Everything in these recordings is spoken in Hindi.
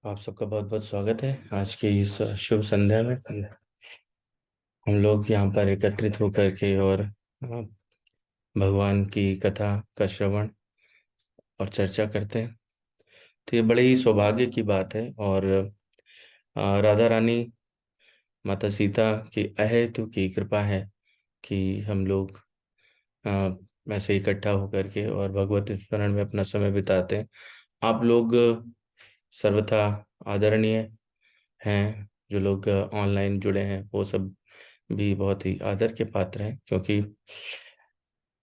आप सबका बहुत बहुत स्वागत है आज की इस शुभ संध्या में। हम लोग यहाँ पर एकत्रित होकर के और भगवान की कथा का श्रवण और चर्चा करते हैं। तो ये बड़े ही सौभाग्य की बात है। और राधा रानी माता सीता की अहेतु की कृपा है कि हम लोग ऐसे इकट्ठा होकर के और भगवत स्मरण में अपना समय बिताते हैं। आप लोग सर्वथा आदरणीय हैं। जो लोग ऑनलाइन जुड़े हैं वो सब भी बहुत ही आदर के पात्र हैं, क्योंकि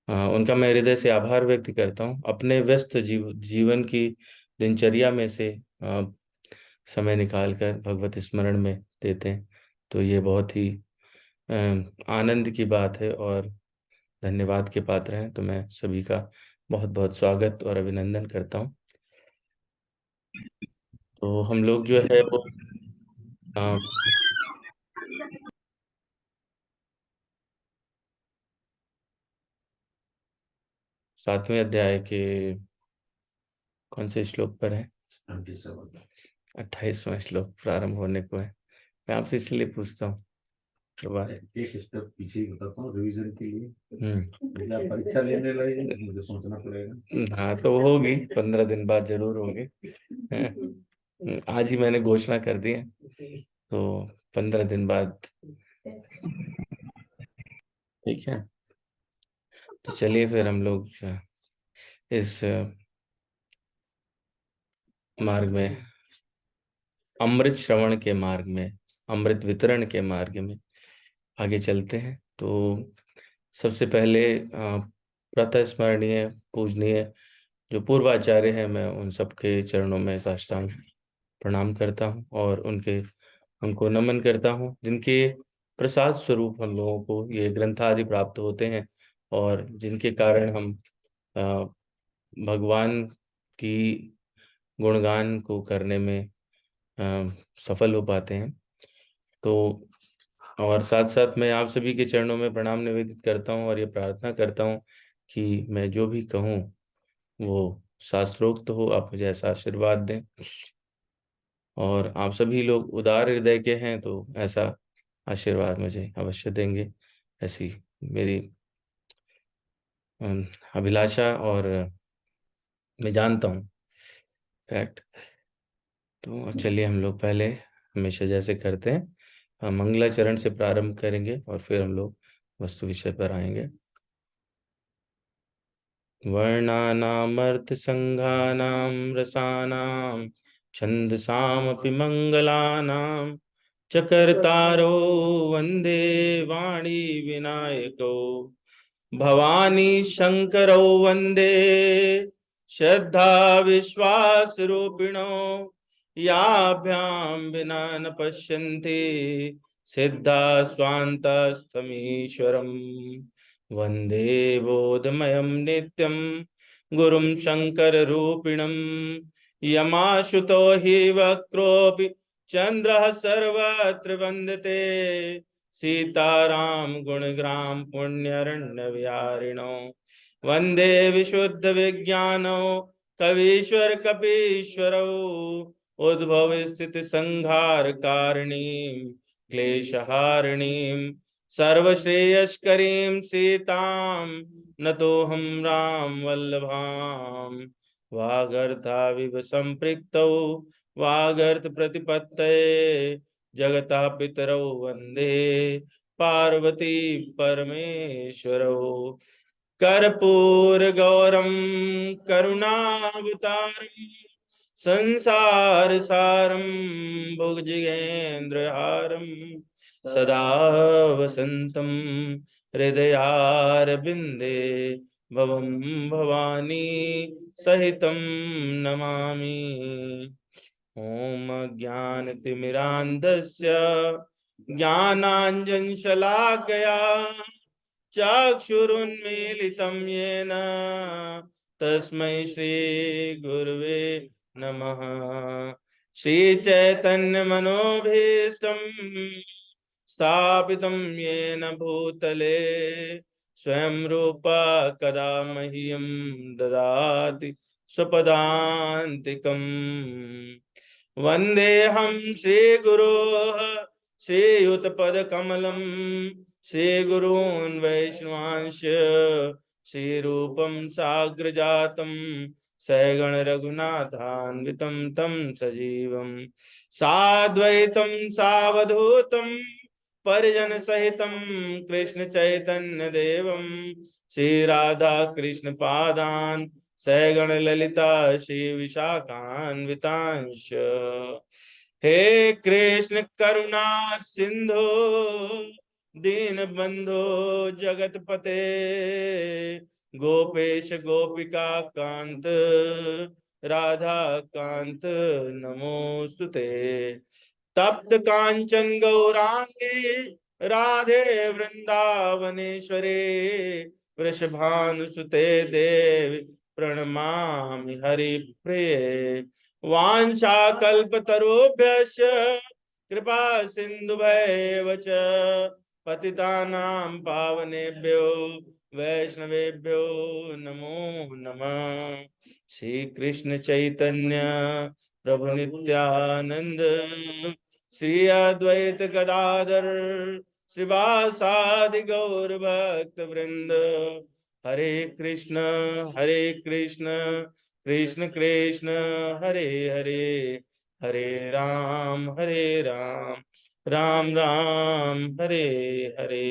उनका मैं हृदय से आभार व्यक्त करता हूँ। अपने व्यस्त जीवन की दिनचर्या में से समय निकाल कर भगवत स्मरण में देते हैं। तो ये बहुत ही अ, आनंद की बात है और धन्यवाद के पात्र हैं। तो मैं सभी का बहुत बहुत स्वागत और अभिनंदन करता हूँ। तो हम लोग जो है वो अ, 7वें अध्याय के कौन से श्लोक पर है? 28वां श्लोक प्रारंभ होने को है। मैं आपसे इसलिए पूछता हूँ प्रभा। एक स्टेप पीछे ही बताता हूँ रिवीजन के लिए। हम्म। आप परीक्षा लेने लगे तो मुझे सोचना पड़ेगा। हाँ, तो होगी 15 दिन बाद जरूर होगी। आज ही मैंने घोषणा कर दी है, तो 15 दिन बाद। ठीक है, तो चलिए फिर हम लोग इस मार्ग में, अमृत श्रवण के मार्ग में, अमृत वितरण के मार्ग में आगे चलते हैं। तो सबसे पहले प्रातः स्मरणीय पूजनीय जो पूर्वाचार्य हैं, मैं उन सबके चरणों में साष्टांग प्रणाम करता हूँ और उनको नमन करता हूँ, जिनके प्रसाद स्वरूप हम लोगों को ये ग्रंथ आदि प्राप्त होते हैं और जिनके कारण हम अ, भगवान की गुणगान को करने में सफल हो पाते हैं। तो और साथ साथ मैं आप सभी के चरणों में प्रणाम निवेदित करता हूँ और ये प्रार्थना करता हूँ कि मैं जो भी कहूँ वो शास्त्रोक्त हो। आप मुझे ऐसा आशीर्वाद दें, और आप सभी लोग उदार हृदय के हैं तो ऐसा आशीर्वाद मुझे अवश्य देंगे, ऐसी मेरी अभिलाषा और मैं जानता हूँ फैक्ट। तो चलिए हम लोग पहले हमेशा जैसे करते हैं मंगलाचरण से प्रारंभ करेंगे और फिर हम लोग वस्तु विषय पर आएंगे। वर्णानामर्थसङ्घानां रसानां छन्दसामपि मङ्गलानां च कर्तारो वन्दे वाणी विनायको भवानी शङ्करो वन्दे श्रद्धा विश्वासरूपिणो याभ्यां विना न पश्यन्ति सिद्धा स्वान्तस्तमीश्वरम् वन्दे बोधमयं नित्यं गुरुं शङ्कररूपिणं यमाशुतो हि वक्रोऽपि चन्द्रः सर्वत्र वन्दते सीताराम गुणग्राम पुण्यरण्यविहारिणो वन्दे विशुद्धविज्ञानो कवीश्वर कपीश्वरौ उद्भव स्थिति संहार कारणीं क्लेशहारिणीं सर्वश्रेयस्करीं सीतां नतोऽहं राम वल्लभां वागर्धाविव सम्पृक्तौ वागर्थ प्रतिपत्तये जगतः पितरौ वन्दे पार्वती परमेश्वरौ कर्पूर गौरम करुणावतारम संसार सारम भुजगेन्द्रहारम सदा वसंतम हृदयारविंदे भवम भवानी सहितं नमामि। ओम ज्ञानतिमिरान्धस्य ज्ञानाञ्जनशलाकया चाक्षुरुन्मीलितं येन तस्मै श्रीगुरुवे नमः। श्रीचैतन्यमनोभीष्टं स्थापितं येन भूतले स्वयं रूपा कदा मह्यं ददाति स्वपदान्तिकम्। वन्देऽहं श्रीगुरोः श्रीयुतपदकमलं श्रीगुरून् वैष्णवांश्च श्रीरूपं साग्रजातं सगण रघुनाथान्वितं तं सजीवं साद्वैतं सावधूतं परिजन सहितं कृष्ण चैतन्य देवं श्री राधा कृष्ण पादान सगण ललिता श्री विशाखान्वितांश हे कृष्ण करुणा सिंधु दीन बंधु जगतपते गोपेश गोपिका कांत राधा कांत नमोस्तुते तप्त कांचन गौरांगे राधे वृंदावनेश्वरे वृषभानुसुते देवी प्रणमामि हरिप्रिये वाञ्छाकल्पतरुभ्यश्च कृपा सिन्धुभैव च पतितानां पावनेभ्यो वैष्णवेभ्यो नमो नमः। श्री कृष्ण चैतन्य प्रभु नित्यानंद श्री अद्वैत गदाधर श्रीवासादि गौर भक्त वृंद हरे कृष्ण कृष्ण कृष्ण हरे हरे हरे राम राम राम हरे हरे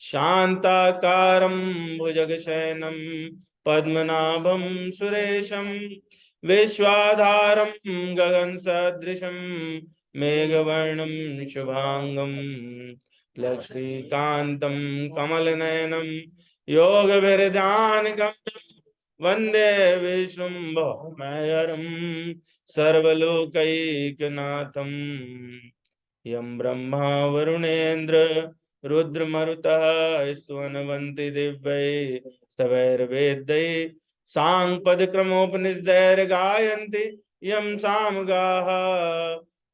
शांताकारं भुजगशयनं पद्मनाभं सुरेशं विश्वाधारं गगनसदृशं मेघवर्णं शुभांगं लक्ष्मीकान्तं कमलनयनं योगविरजानगम्यं वन्दे विष्णुं सर्वलोकैकनाथं यं ब्रह्मा वरुणेन्द्र रुद्रमरुतः स्तुवन्वन्ति दिव्यै स्तवैर्वेदैः साङ्गपदक्रमोपनिषदैर्गायन्ति यं सामगाः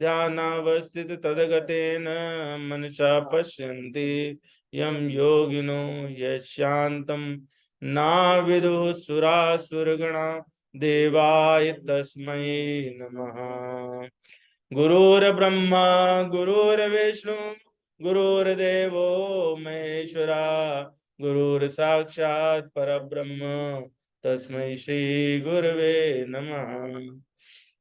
ध्यानावस्थित तद्गतेन मनसा पश्यन्ति यं योगिनो यशान्तं नाविदुः सुरासुरगणा देवाय तस्मै नमः। गुरुर्ब्रह्मा गुरुर्विष्णु गुरुर्देवो महेश्वरा गुरुर्साक्षात् परब्रह्म तस्मै श्री गुरवे नमः।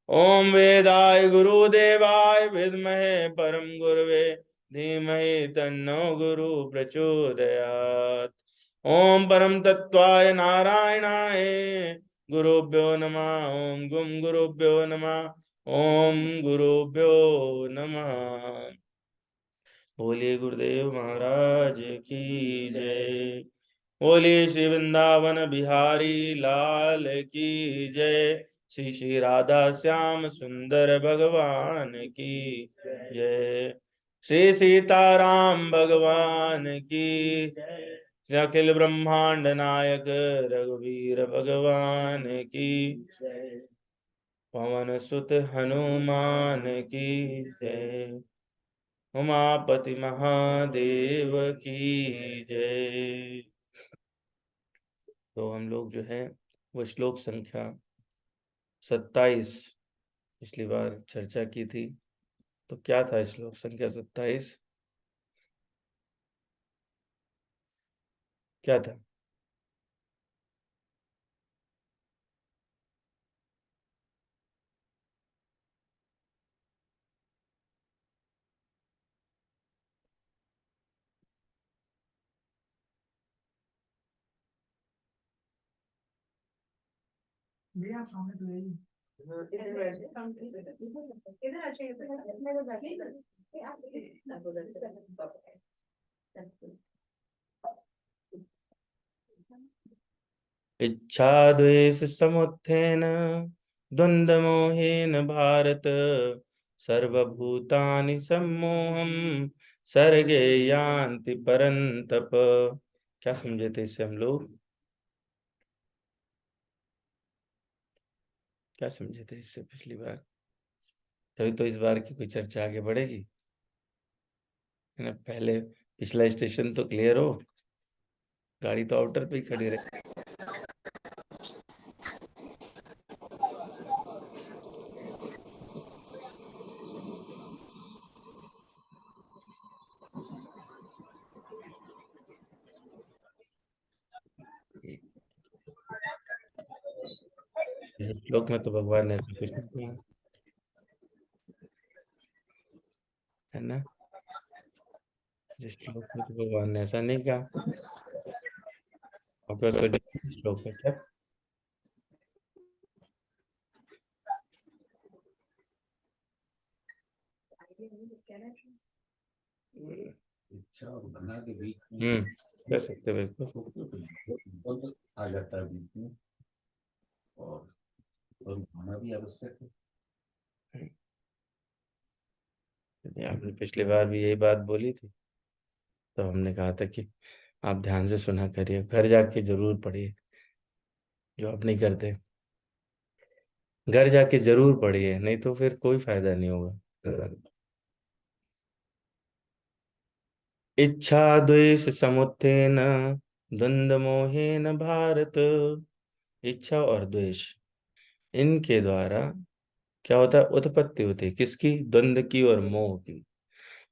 ओम वेदाय गुरुदेवाय विद्महे परम गुरवे धीमहि तन्नो गुरु प्रचोदयात्। ओम परम तत्वाय नारायणाय गुरुभ्यो नमः। ओम गुम गुरुभ्यो नमः। ओम गुरुभ्यो नमः। बोलिए गुरुदेव महाराज की जय। बोलिए श्री वृंदावन बिहारी लाल की जय। श्री श्री राधा श्याम सुंदर भगवान की जय। श्री सीताराम भगवान की जय। श्री अखिल ब्रह्मांड नायक रघुवीर भगवान की जय। पवन सुत हनुमान की जय। उमापति महादेव की जय। तो हम लोग जो है वो श्लोक संख्या 27 पिछली बार चर्चा की थी। तो क्या था श्लोक संख्या 27? क्या था? इच्छा द्वेष समुत्थेन द्वंद्व मोहेन भारत सर्वभूतानि सम्मोहं सर्गे यान्ति परन्तप। क्या समझे थे इससे हम लोग? क्या समझे थे इससे पिछली बार? तभी तो इस बार की कोई चर्चा आगे बढ़ेगी, है ना। पहले पिछला स्टेशन तो क्लियर हो, गाड़ी तो आउटर पे ही खड़ी रहे। इस श्लोक में तो भगवान ने ऐसा कुछ नहीं किया है ना। इस श्लोक में तो भगवान ने ऐसा नहीं कहा। आपके पास कोई different श्लोक है क्या? इच्छा और बना के बीच में कर सकते हो बिल्कुल। द्वंद्व आ जाता है बीच में, और होना भी आवश्यक है। आपने पिछली बार भी यही बात बोली थी, तो हमने कहा था कि आप ध्यान से सुना करिए, घर जाके जरूर पढ़िए, जो आप नहीं करते। घर जाके जरूर पढ़िए, नहीं तो फिर कोई फायदा नहीं होगा। इच्छा द्वेष समुत्थेन द्वंद्व मोहेन भारत। इच्छा और द्वेष, इनके द्वारा क्या होता है, उत्पत्ति होती है किसकी, द्वंद्व की और मोह की।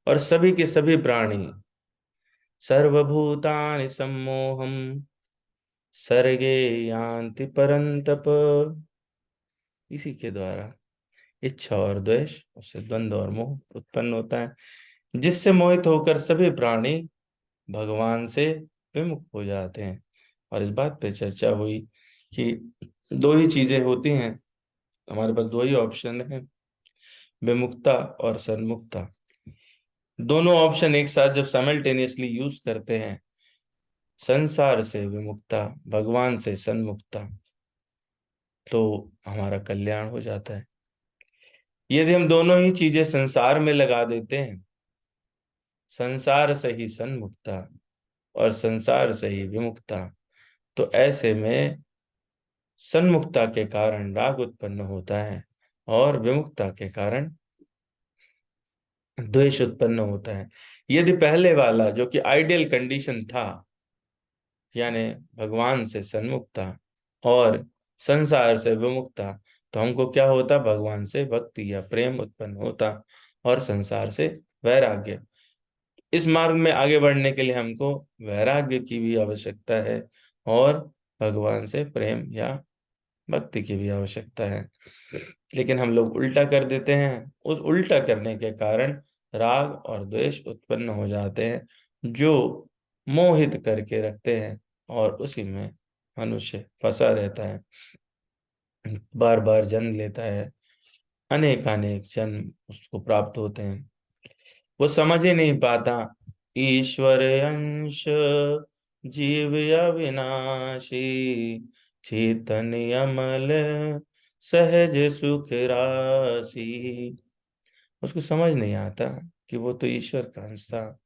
और सभी के सभी प्राणी सर्वभूतानि सम्मोहम सर्गे यान्ति परंतप। इसी के द्वारा इच्छा और द्वेष, उससे द्वंद्व और मोह उत्पन्न होता है, जिससे मोहित होकर सभी प्राणी भगवान से विमुख हो जाते हैं। और इस बात पे चर्चा हुई कि दो ही चीजें होती हैं हमारे पास, दो ही ऑप्शन है, विमुक्ता और सन्मुक्ता। दोनों ऑप्शन एक साथ जब साइमल्टेनियसली यूज करते हैं, संसार से विमुक्ता, भगवान से सन्मुक्ता, तो हमारा कल्याण हो जाता है। यदि हम दोनों ही चीजें संसार में लगा देते हैं, संसार से ही सन्मुक्ता और संसार से ही विमुक्ता, तो ऐसे में सन्मुक्ता के कारण राग उत्पन्न होता है और विमुक्ता के कारण द्वेष उत्पन्न होता है। यदि पहले वाला जो कि आइडियल कंडीशन था, यानी भगवान से सन्मुक्ता और संसार से विमुक्ता, तो हमको क्या होता, भगवान से भक्ति या प्रेम उत्पन्न होता और संसार से वैराग्य। इस मार्ग में आगे बढ़ने के लिए हमको वैराग्य की भी आवश्यकता है और भगवान से प्रेम या भक्ति की भी आवश्यकता है। लेकिन हम लोग उल्टा कर देते हैं, उस उल्टा करने के कारण राग और द्वेष उत्पन्न हो जाते हैं, जो मोहित करके रखते हैं और उसी में मनुष्य फंसा रहता है, बार बार जन्म लेता है, अनेक अनेक जन्म उसको प्राप्त होते हैं। वो समझ ही नहीं पाता, ईश्वर अंश जीव अविनाशी चेतन अमल सहज सुख राशि। उसको समझ नहीं आता कि वो तो ईश्वर का अंश था।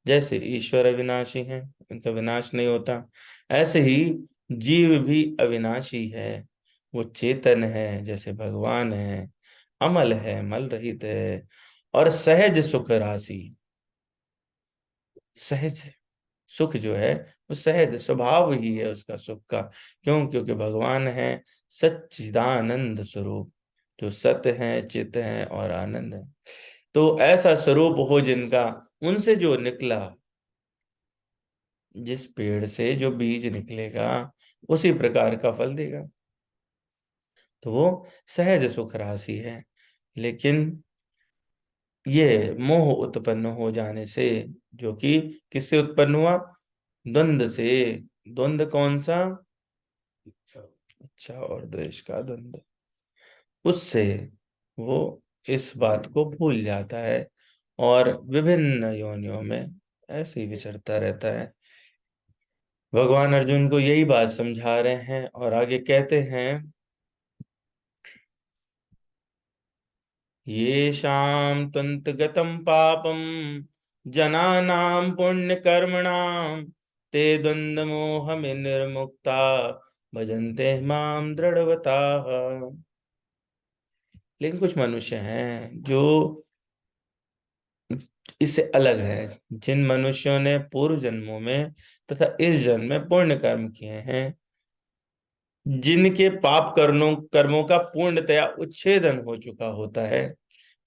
जैसे ईश्वर अविनाशी है, उनका विनाश नहीं होता, ऐसे ही जीव भी अविनाशी है। वो चेतन है जैसे भगवान है, अमल है, मल रहित है, और सहज सुख राशि। सहज सुख जो है वो सहज स्वभाव ही है उसका सुख का। क्यों? क्योंकि भगवान है सच्चिदानंद स्वरूप, जो सत्य है, चित है और आनंद है। तो ऐसा स्वरूप हो जिनका, उनसे जो निकला, जिस पेड़ से जो बीज निकलेगा उसी प्रकार का फल देगा, तो वो सहज सुख राशि है। लेकिन ये मोह उत्पन्न हो जाने से, जो कि किससे उत्पन्न हुआ, द्वंद से। द्वंद कौन सा, इच्छा। इच्छा और द्वेष का द्वंद, उससे वो इस बात को भूल जाता है और विभिन्न योनियों में ऐसे ही विचरता रहता है। भगवान अर्जुन को यही बात समझा रहे हैं और आगे कहते हैं, ये शाम त्वन्तगतम पापम जनानां पुण्य कर्मणाम ते द्वंद्व मोह में निर्मुक्ता भजन्ते माम दृढ़वता। लेकिन कुछ मनुष्य हैं जो इससे अलग है, जिन मनुष्यों ने पूर्व जन्मों में तथा इस जन्म में पुण्य कर्म किए हैं, जिनके पाप कर्मों कर्मों का पूर्णतया उच्छेदन हो चुका होता है,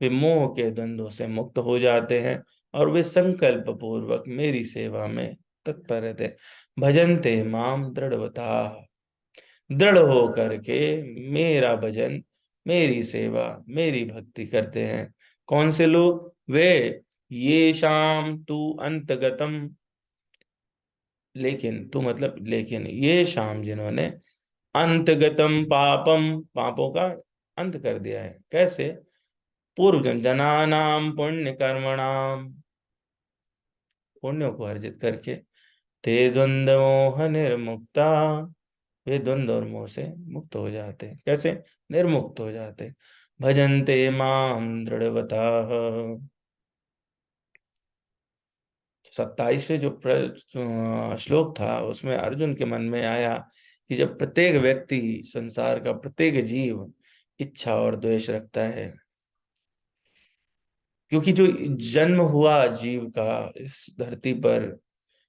वे मोह के द्वंद्वों से मुक्त हो जाते हैं और वे संकल्प पूर्वक मेरी सेवा में तत्पर रहते हैं। भजन्ते माम दृढ़वता, दृढ़ हो करके मेरा भजन, मेरी सेवा, मेरी भक्ति करते हैं। कौन से लोग? वे ये शाम तू अंतगतम, लेकिन तू मतलब लेकिन ये शाम जिन्होंने अंतगतम पापम, पापों का अंत कर दिया है। कैसे? पूर्व जनानाम पुण्य कर्मणाम, पुण्यों को अर्जित करके, ते द्वंद्व मोह निर्मुक्ता, वे द्वंद्व और मोह से मुक्त हो जाते हैं। कैसे? निर्मुक्त हो जाते हैं। भजन्ते माम दृढ़वता। 27वें जो श्लोक था उसमें अर्जुन के मन में आया कि जब प्रत्येक व्यक्ति, संसार का प्रत्येक जीव इच्छा और द्वेष रखता है, क्योंकि जो जन्म हुआ जीव का इस धरती पर,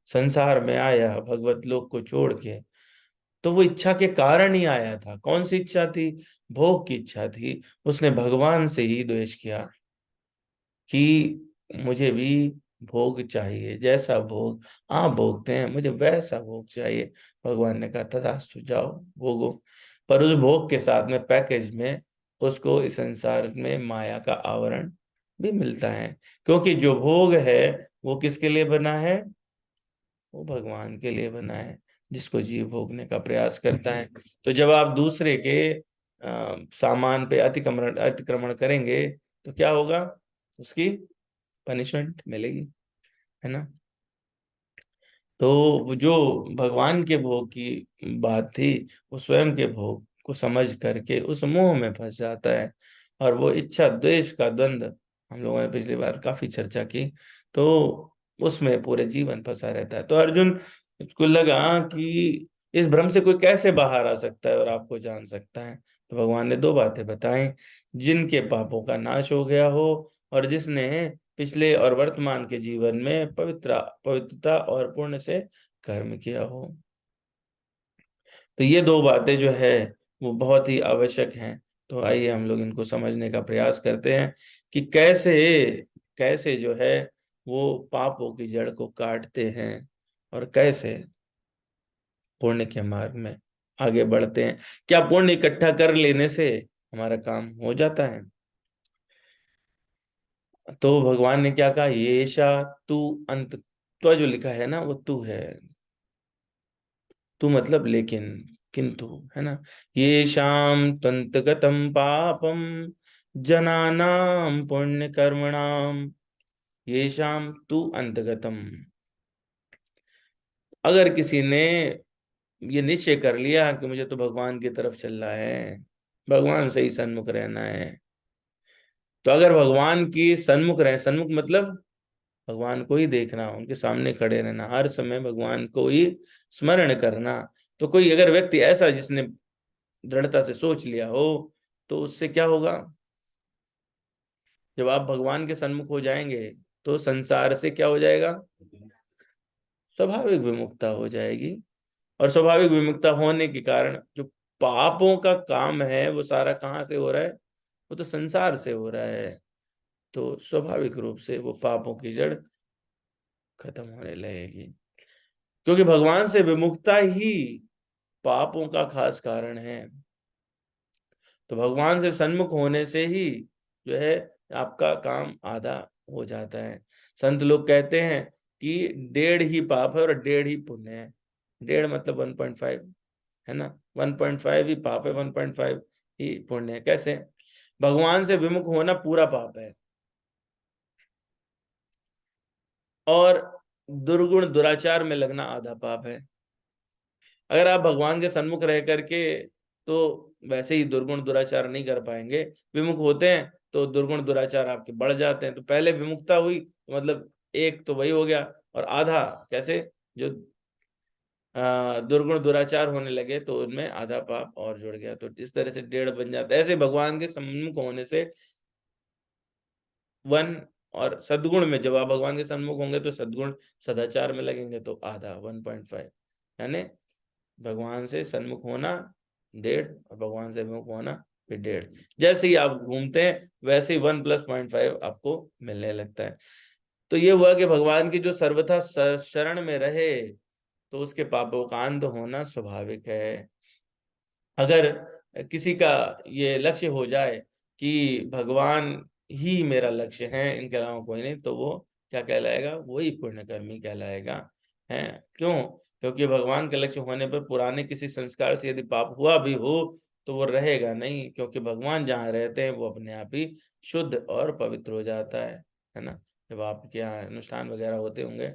संसार में आया भगवत लोक को छोड़ के, तो वो इच्छा के कारण ही आया था। कौन सी इच्छा थी? भोग की इच्छा थी। उसने भगवान से ही द्वेष किया कि मुझे भी भोग चाहिए, जैसा भोग आप भोगते हैं मुझे वैसा भोग चाहिए। भगवान ने कहा तथास्तु, जाओ भोगो। पर उस भोग के साथ में पैकेज में उसको इस संसार में माया का आवरण भी मिलता है, क्योंकि जो भोग है वो किसके लिए बना है? वो भगवान के लिए बना है, जिसको जीव भोगने का प्रयास करता है। तो जब आप दूसरे के सामान पे अतिक्रमण अतिक्रमण करेंगे तो क्या होगा? उसकी पनिशमेंट मिलेगी, है ना। तो वो जो भगवान के भोग की बात थी, वो स्वयं के भोग को समझ करके उस मोह में फंस जाता है। और वो इच्छा द्वेष का द्वंद्व हम लोगों ने पिछली बार काफी चर्चा की, तो उसमें पूरे जीवन फंसा रहता है। तो अर्जुन को लगा कि इस भ्रम से कोई कैसे बाहर आ सकता है और आपको जान सकता है। तो भगवान ने दो बातें बताई, जिनके पापों का नाश हो गया हो और जिसने पिछले और वर्तमान के जीवन में पवित्रता और पुण्य से कर्म किया हो। तो ये दो बातें जो है वो बहुत ही आवश्यक हैं। तो आइए हम लोग इनको समझने का प्रयास करते हैं कि कैसे कैसे जो है वो पापों की जड़ को काटते हैं और कैसे पुण्य के मार्ग में आगे बढ़ते हैं। क्या पुण्य इकट्ठा कर लेने से हमारा काम हो जाता है? तो भगवान ने क्या कहा? ये शा तू अंत, तो जो लिखा है ना वो तू है। तू मतलब लेकिन, किंतु, है ना। ये शाम तंतगतम पापम जनानाम पुण्य कर्मणाम, ये शाम तू अंतगतम। अगर किसी ने ये निश्चय कर लिया कि मुझे तो भगवान की तरफ चलना है, भगवान से ही सन्मुख रहना है, तो अगर भगवान की सन्मुख रहे, सन्मुख मतलब भगवान को ही देखना, उनके सामने खड़े रहना, हर समय भगवान को ही स्मरण करना। तो कोई अगर व्यक्ति ऐसा जिसने दृढ़ता से सोच लिया हो, तो उससे क्या होगा? जब आप भगवान के सन्मुख हो जाएंगे तो संसार से क्या हो जाएगा? स्वाभाविक विमुक्ता हो जाएगी। और स्वाभाविक विमुक्ता होने के कारण जो पापों का काम है वो सारा कहाँ से हो रहा है? वो तो संसार से हो रहा है। तो स्वाभाविक रूप से वो पापों की जड़ खत्म होने लगेगी, क्योंकि भगवान से विमुक्ता ही पापों का खास कारण है। तो भगवान से सन्मुख होने से ही जो है आपका काम आधा हो जाता है। संत लोग कहते हैं कि 1.5 ही पाप है और 1.5 ही पुण्य है। 1.5 मतलब 1.5, है ना। 1.5 ही पाप है, 1.5 ही पुण्य है। कैसे? भगवान से विमुख होना पूरा पाप है, और दुर्गुण दुराचार में लगना आधा पाप है। अगर आप भगवान के सन्मुख रह करके तो वैसे ही दुर्गुण दुराचार नहीं कर पाएंगे, विमुख होते हैं तो दुर्गुण दुराचार आपके बढ़ जाते हैं। तो पहले विमुक्ता हुई तो मतलब एक तो वही हो गया, और आधा कैसे? जो दुर्गुण दुराचार होने लगे तो उनमें आधा पाप और जुड़ गया, तो इस तरह से 1.5 बन जाता है। ऐसे भगवान के सम्मुख होने से 1, और सद्गुण में जब आप भगवान के सन्मुख होंगे तो सद्गुण सदाचार में लगेंगे तो आधा 1.5, यानी भगवान से सन्मुख होना 1.5 और भगवान से विमुख होना फिर 1.5। जैसे ही आप घूमते हैं वैसे ही 1 + 0.5 आपको मिलने लगता है। तो ये हुआ कि भगवान की जो सर्वथा शरण में रहे तो उसके पापों का अंत होना स्वाभाविक है। अगर किसी का ये लक्ष्य हो जाए कि भगवान ही मेरा लक्ष्य है, इनके अलावा कोई नहीं, तो वो क्या कहलाएगा? वही पुण्यकर्मी कहलाएगा। है क्यों? क्योंकि भगवान के लक्ष्य होने पर पुराने किसी संस्कार से यदि पाप हुआ भी हो तो वो रहेगा नहीं, क्योंकि भगवान जहाँ रहते हैं वो अपने आप ही शुद्ध और पवित्र हो जाता है ना। जब आपके यहाँ अनुष्ठान वगैरह होते होंगे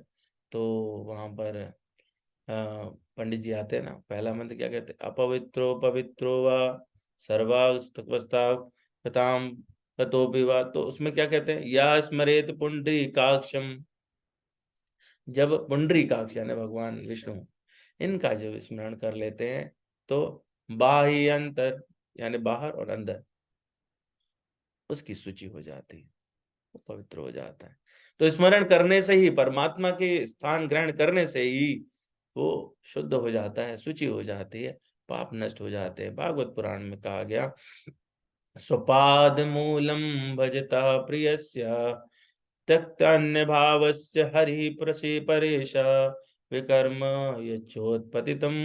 तो वहां पर पंडित जी आते हैं ना, पहला मंत्र क्या कहते हैं? अपवित्रो पवित्रो वा सर्वावस्थाम ततो विवा। तो उसमें क्या कहते हैं? या स्मरेत पुंडरीकाक्षम। जब पुंडरीकाक्ष यानी भगवान विष्णु, इनका जब स्मरण कर लेते हैं तो बाह्य अंतर यानी बाहर और अंदर उसकी सूची हो जाती है, वो पवित्र हो जाता है। तो स्मरण करने से ही, परमात्मा के स्थान ग्रहण करने से ही वो शुद्ध हो जाता है, शुचि हो जाती है, पाप नष्ट हो जाते हैं। भागवत पुराण में कहा गया, स्वपाद मूलम भजता प्रियस्य त्यक्तान्य भावस्य हरि प्रसे परेश विकर्म यच्छोत्पतितम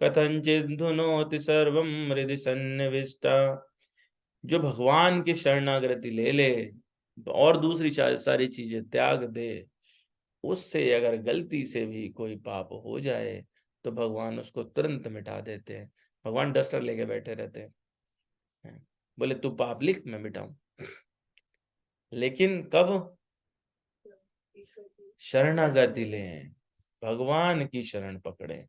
कथंचित धुनोति सर्वम हृदि सन्निविष्टा। जो भगवान की शरणागति ले ले और दूसरी सारी चीजें त्याग दे, उससे अगर गलती से भी कोई पाप हो जाए तो भगवान उसको तुरंत मिटा देते हैं। भगवान डस्टर लेके बैठे रहते हैं, बोले तू पाप लिख, मैं मिटाऊं। लेकिन कब? शरणागति लें, भगवान की शरण पकड़े,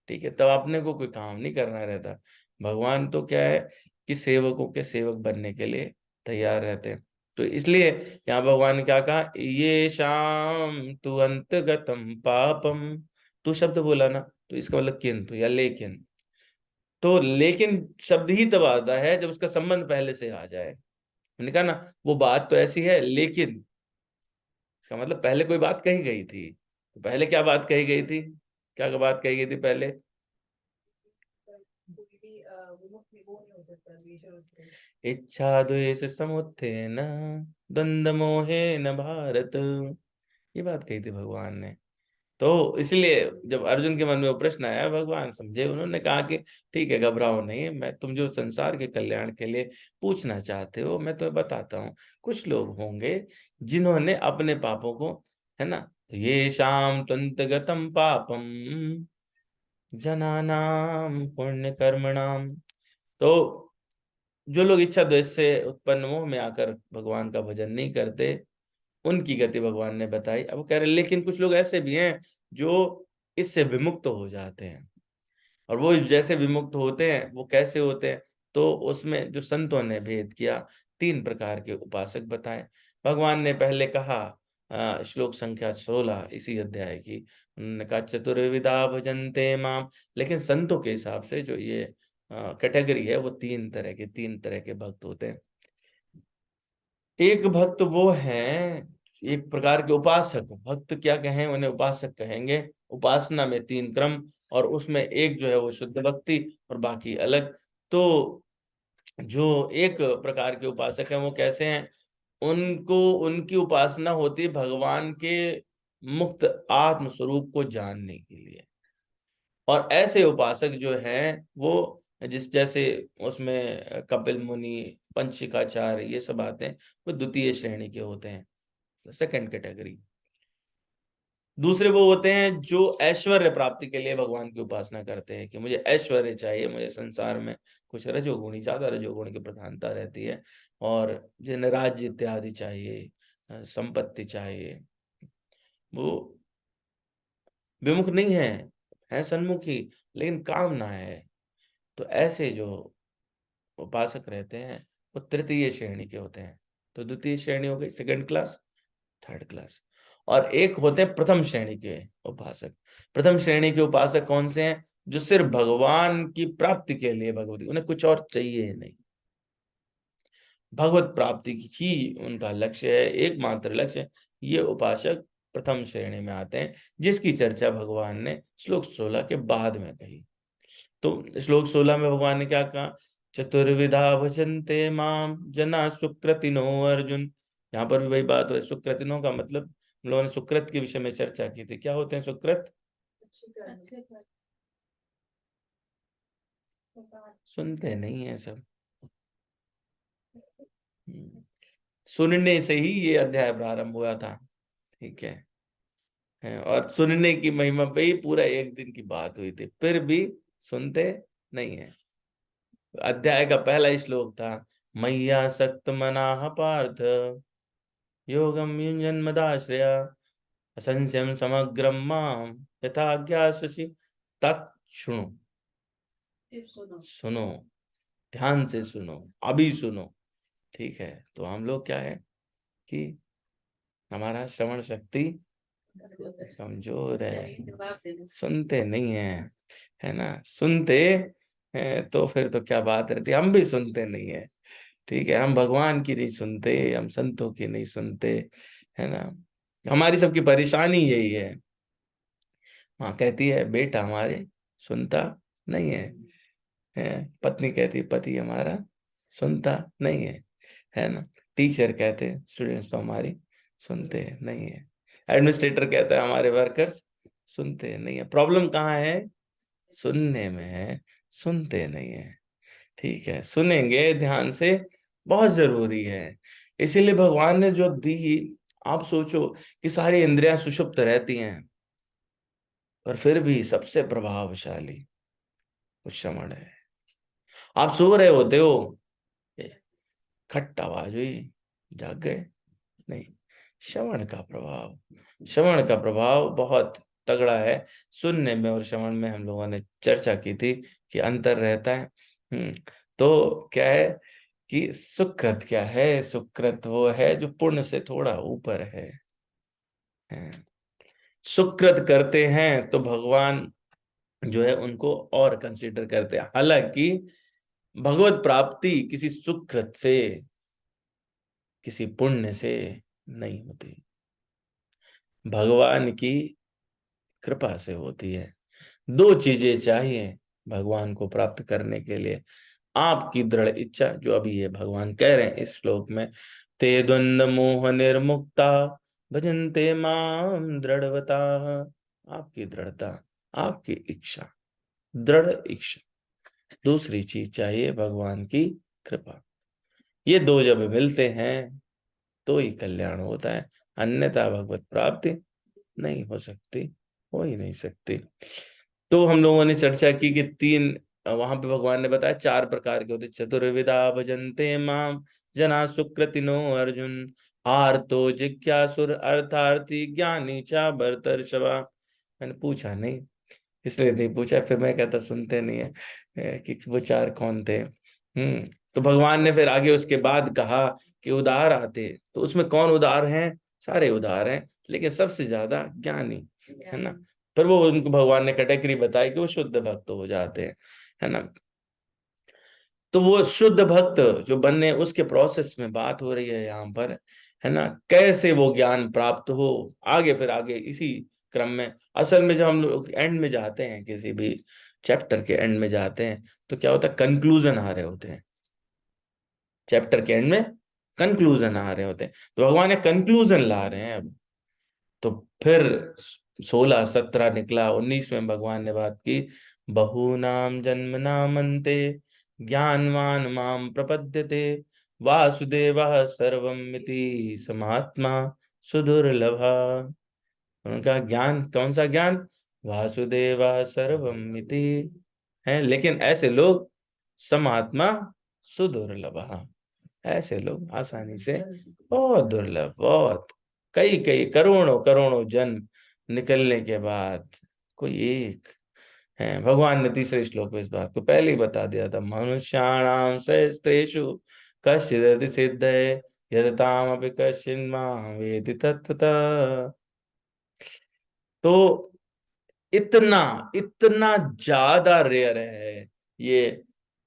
ठीक है, तब अपने को कोई काम नहीं करना रहता। भगवान तो क्या है कि सेवकों के सेवक बनने के लिए तैयार रहते हैं। तो इसलिए यहाँ भगवान ने क्या कहा? ये शाम तु अंतगतम पापम। तू शब्द बोला ना, तो इसका मतलब किंतु या लेकिन। तो लेकिन शब्द ही तब आता है जब उसका संबंध पहले से आ जाए। मैंने कहा ना, वो बात तो ऐसी है लेकिन इसका मतलब पहले कोई बात कही गई थी। तो पहले क्या बात कही गई थी? क्या बात कही गई थी पहले? इच्छा द्वेष समुत्थेन द्वंद्व मोहेन भारत, ये बात कही थी भगवान ने। तो इसलिए जब अर्जुन के मन में वो प्रश्न आया, भगवान समझे, उन्होंने कहा कि ठीक है, घबराओ नहीं, मैं तुम जो संसार के कल्याण के लिए पूछना चाहते हो मैं तुम्हें बताता हूँ। कुछ लोग होंगे जिन्होंने अपने पापों को, है ना, तो ये शाम त्वंतगतम पापम जनानाम पुण्य कर्मणाम। तो जो लोग इच्छा द्वेष से उत्पन्न मोह में आकर भगवान का भजन नहीं करते, उनकी गति भगवान ने बताई। अब वो कह रहे लेकिन कुछ लोग ऐसे भी हैं जो इससे विमुक्त हो जाते हैं। और वो जैसे विमुक्त होते हैं वो कैसे होते हैं? तो उसमें जो संतों ने भेद किया, 3 प्रकार के उपासक बताए। भगवान ने पहले कहा, श्लोक संख्या 16 इसी अध्याय की, उन्होंने कहा चतुर्विधा भजन्ते माम। लेकिन संतों के हिसाब से जो ये कैटेगरी है, वो 3 तरह के भक्त होते हैं। एक भक्त वो हैं, एक प्रकार के उपासक। भक्त क्या कहें, उन्हें उपासक कहेंगे। उपासना में 3 क्रम, और उसमें एक जो है वो शुद्ध भक्ति और बाकी अलग। तो जो एक प्रकार के उपासक हैं वो कैसे हैं? उनको उनकी उपासना होती है भगवान के मुक्त आत्म स्वरूप को जानने के लिए। और ऐसे उपासक जो हैं वो जिस जैसे उसमें कपिल मुनि, पंचिकाचार्य, ये सब आते हैं, वो द्वितीय श्रेणी के होते हैं, सेकंड कैटेगरी। दूसरे वो होते हैं जो ऐश्वर्य प्राप्ति के लिए भगवान की उपासना करते हैं कि मुझे ऐश्वर्य चाहिए, मुझे संसार में कुछ रजोगुणी, ज्यादा रजोगुण की प्रधानता रहती है, और जिन्हें राज्य इत्यादि चाहिए, संपत्ति चाहिए, वो विमुख नहीं है सन्मुखी, लेकिन कामना है। तो ऐसे जो उपासक रहते हैं वो तृतीय श्रेणी के होते हैं। तो द्वितीय श्रेणी हो गई, सेकंड क्लास, थर्ड क्लास। और एक होते हैं प्रथम श्रेणी के उपासक। प्रथम श्रेणी के उपासक कौन से हैं? जो सिर्फ भगवान की प्राप्ति के लिए भगवती, उन्हें कुछ और चाहिए नहीं, भगवत प्राप्ति ही उनका लक्ष्य है, एकमात्र लक्ष्य है। ये उपासक प्रथम श्रेणी में आते हैं, जिसकी चर्चा भगवान ने श्लोक 16 के बाद में कही। तो श्लोक 16 में भगवान ने क्या कहा? चतुर्विधा भजन्ते माम जना सुकृतिनो अर्जुन। यहाँ पर भी वही बात है, सुकृतिनो का मतलब, हम लोगों ने सुकृत के विषय में चर्चा की थी। क्या होते हैं सुकृत? सुनते नहीं है सब। हम्म, सुनने से ही ये अध्याय प्रारंभ हुआ था। ठीक है, और सुनने की महिमा पे ही पूरा एक दिन की बात हुई थी, फिर भी सुनते नहीं है। अध्याय का पहला श्लोक था, मैया सक्त मनाः पार्थ योगम युञ्जन मदाश्रया असंशयम समग्रम माम यथा ज्ञास्यसि तत् शृणु। सुनो, ध्यान से सुनो, अभी सुनो। ठीक है, तो हम लोग क्या है कि हमारा श्रवण शक्ति कमजोर है, सुनते नहीं है, है ना। सुनते हैं तो फिर तो क्या बात रहती, हम भी सुनते नहीं है। ठीक है, हम भगवान की नहीं सुनते, हम संतों की नहीं सुनते, है ना। हमारी सबकी परेशानी यही है। माँ कहती है बेटा हमारे सुनता नहीं है, पत्नी कहती है पति हमारा सुनता नहीं है ना। टीचर कहते हैं स्टूडेंट्स तो हमारी सुनते नहीं है। एडमिनिस्ट्रेटर कहता है हमारे वर्कर्स सुनते नहीं है। प्रॉब्लम कहाँ है? सुनने में है, सुनते नहीं है। ठीक है, सुनेंगे ध्यान से, बहुत जरूरी है। इसीलिए भगवान ने जो दी, आप सोचो कि सारी इंद्रियां सुषुप्त रहती हैं, पर फिर भी सबसे प्रभावशाली वो श्रवण है। आप सो रहे होते हो, खट आवाज हुई, जाग गए? नहीं। श्रवण का प्रभाव, श्रवण का प्रभाव बहुत तगड़ा है। सुनने में और श्रवण में हम लोगों ने चर्चा की थी कि अंतर रहता है। तो क्या है कि सुकृत क्या है? सुकृत वो है जो पुण्य से थोड़ा ऊपर है। सुकृत करते हैं तो भगवान जो है उनको और कंसीडर करते हैं। हालांकि भगवत प्राप्ति किसी सुकृत से, किसी पुण्य से नहीं होती, भगवान की कृपा से होती है। दो चीजें चाहिए भगवान को प्राप्त करने के लिए, आपकी दृढ़ इच्छा, जो अभी ये भगवान कह रहे हैं इस श्लोक में, ते द्वंद्व मोह निर्मुक्ता भजन्ते माम दृढ़वता। आपकी दृढ़ता, आपकी इच्छा, दृढ़ इच्छा। दूसरी चीज चाहिए भगवान की कृपा। ये दो जब मिलते हैं तो ही कल्याण होता है, अन्यथा भगवत प्राप्ति नहीं हो सकती, हो ही नहीं सकती। तो हम लोगों ने चर्चा की कि तीन, वहां पे भगवान ने बताया चार प्रकार के होते, चतुर्विधा भजन्ते माम जना सुकृतिनो अर्जुन, आर्तो जिज्ञासुर अर्थार्थी ज्ञानी चा भरतर्षभा। मैंने पूछा नहीं, इसलिए नहीं पूछा, फिर मैं कहता सुनते नहीं है कि वो चार कौन थे। तो भगवान ने फिर आगे उसके बाद कहा कि उदार आते, तो उसमें कौन उदार हैं? सारे उदार हैं, लेकिन सबसे ज्यादा ज्ञानी, है ना। पर वो उनको भगवान ने कैटेगरी बताई कि वो शुद्ध भक्त हो जाते हैं, है ना। तो वो शुद्ध भक्त जो बनने, उसके प्रोसेस में बात हो रही है यहाँ पर, है ना। कैसे वो ज्ञान प्राप्त हो, आगे फिर आगे इसी क्रम में। असल में जब हम लोग एंड में जाते हैं, किसी भी चैप्टर के एंड में जाते हैं, तो क्या होता है, कंक्लूजन आ रहे होते हैं। चैप्टर के एंड में कंक्लूजन आ रहे होते हैं, तो भगवान एक कंक्लूजन ला रहे हैं अब। तो फिर 16 17 निकला, 19 में भगवान ने बात की, बहूनाम जन्म नामन्ते ज्ञानवान माम प्रपद्यते वासुदेवः सर्वमिति समात्मा सुदुर्लभा। उनका ज्ञान कौन सा ज्ञान? वासुदेवः सर्वमिति है, लेकिन ऐसे लोग समात्मा सुदुर्लभा, ऐसे लोग आसानी से, बहुत दुर्लभ, बहुत, कई कई करोड़ों करोड़ों जन्म निकलने के बाद कोई एक है। भगवान ने तीसरे श्लोक में इस बात को पहले ही बता दिया था, मनुष्याणाम सहस्रेषु कश्चिदपि सिद्धये यदतामपि कश्चिन् मां वेत्ति तत्त्वतः। तो इतना इतना ज्यादा रेयर है ये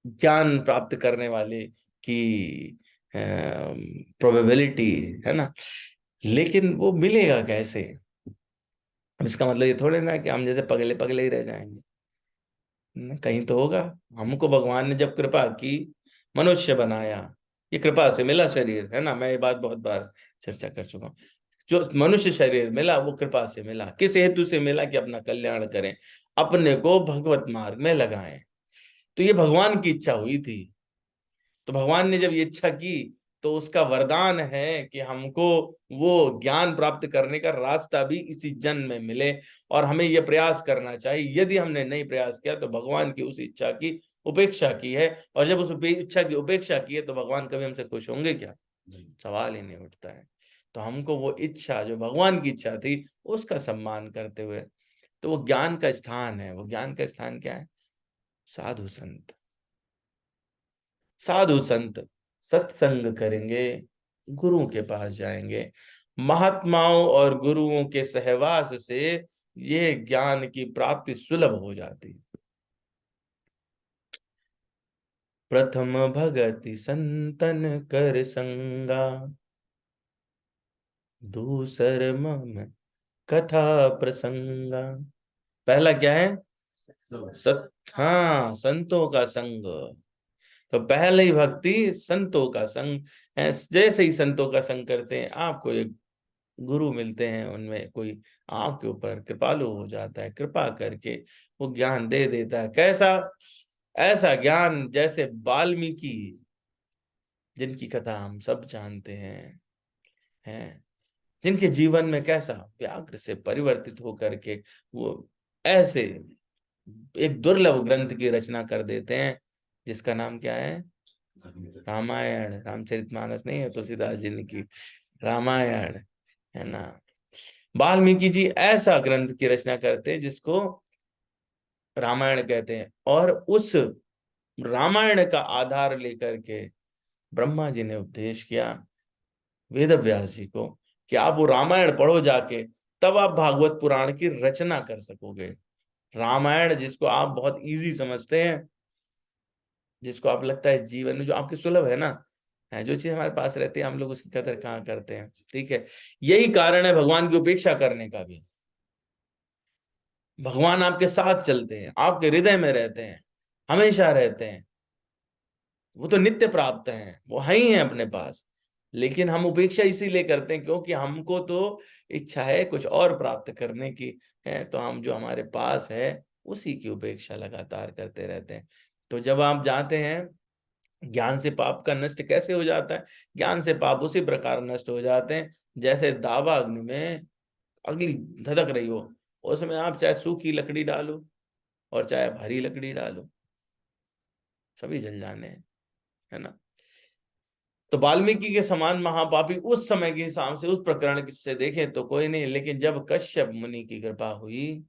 ज्ञान प्राप्त करने वाले की प्रोबेबिलिटी, है ना। लेकिन वो मिलेगा कैसे? अब इसका मतलब ये थोड़े ना कि हम जैसे पगले पगले ही रह जाएंगे, कहीं तो होगा। हमको भगवान ने जब कृपा की, मनुष्य बनाया, ये कृपा से मिला शरीर, है ना। मैं ये बात बहुत बार चर्चा कर चुका हूँ। जो मनुष्य शरीर मिला वो कृपा से मिला, किस हेतु से मिला? कि अपना कल्याण करें, अपने को भगवत मार्ग में लगाएं। तो ये भगवान की इच्छा हुई थी। तो भगवान ने जब ये इच्छा की तो उसका वरदान है कि हमको वो ज्ञान प्राप्त करने का रास्ता भी इसी जन्म में मिले, और हमें यह प्रयास करना चाहिए। यदि हमने नहीं प्रयास किया तो भगवान की उस इच्छा की उपेक्षा की है, और जब उस इच्छा की उपेक्षा की है तो भगवान कभी हमसे खुश होंगे क्या? सवाल ही नहीं उठता है। तो हमको वो इच्छा जो भगवान की इच्छा थी उसका सम्मान करते हुए, तो वो ज्ञान का स्थान है। वो ज्ञान का स्थान क्या है? साधु संत। साधु संत सत्संग करेंगे, गुरु के पास जाएंगे। महात्माओं और गुरुओं के सहवास से ये ज्ञान की प्राप्ति सुलभ हो जाती है। प्रथम भगति संतन कर संगा, दूसर मम कथा प्रसंगा। पहला क्या है? सत हाँ, संतों का संग। तो पहले ही भक्ति संतों का संग है। जैसे ही संतों का संग करते हैं, आपको एक गुरु मिलते हैं, उनमें कोई आपके ऊपर कृपालु हो जाता है, कृपा करके वो ज्ञान दे देता है। कैसा? ऐसा ज्ञान जैसे वाल्मीकि, जिनकी कथा हम सब जानते हैं, जिनके जीवन में कैसा व्याघ्र से परिवर्तित होकर के वो ऐसे एक दुर्लभ ग्रंथ की रचना कर देते हैं, जिसका नाम क्या है? रामायण। रामचरितमानस नहीं है, तुलसीदास जी ने की रामायण, है ना। वाल्मीकि जी ऐसा ग्रंथ की रचना करते हैं जिसको रामायण कहते हैं, और उस रामायण का आधार लेकर के ब्रह्मा जी ने उपदेश किया वेद व्यास जी को कि आप वो रामायण पढ़ो जाके, तब आप भागवत पुराण की रचना कर सकोगे। रामायण जिसको आप बहुत इजी समझते हैं, जिसको आप लगता है जीवन में जो आपके सुलभ है ना, है जो चीज हमारे पास रहती है, हम लोग उसकी कदर कहाँ करते हैं। ठीक है, यही कारण है भगवान की उपेक्षा करने का भी। भगवान आपके साथ चलते हैं, आपके हृदय में रहते हैं, हमेशा रहते हैं। वो तो नित्य प्राप्त हैं, वो है ही है अपने पास। लेकिन हम उपेक्षा इसीलिए करते हैं क्योंकि हमको तो इच्छा है कुछ और प्राप्त करने की, है तो हम जो हमारे पास है उसी की उपेक्षा लगातार करते रहते हैं। तो जब आप जाते हैं, ज्ञान से पाप का नष्ट कैसे हो जाता है? ज्ञान से पाप उसी प्रकार नष्ट हो जाते हैं जैसे दावा अग्नि में अग्नि धधक रही हो, उसमें आप चाहे सूखी लकड़ी डालो और चाहे भारी लकड़ी डालो, सभी जल जाने हैं, है ना। तो वाल्मीकि के समान महापापी उस समय के हिसाब से उस प्रकरण से देखें तो कोई नहीं, लेकिन जब कश्यप मुनि की कृपा हुई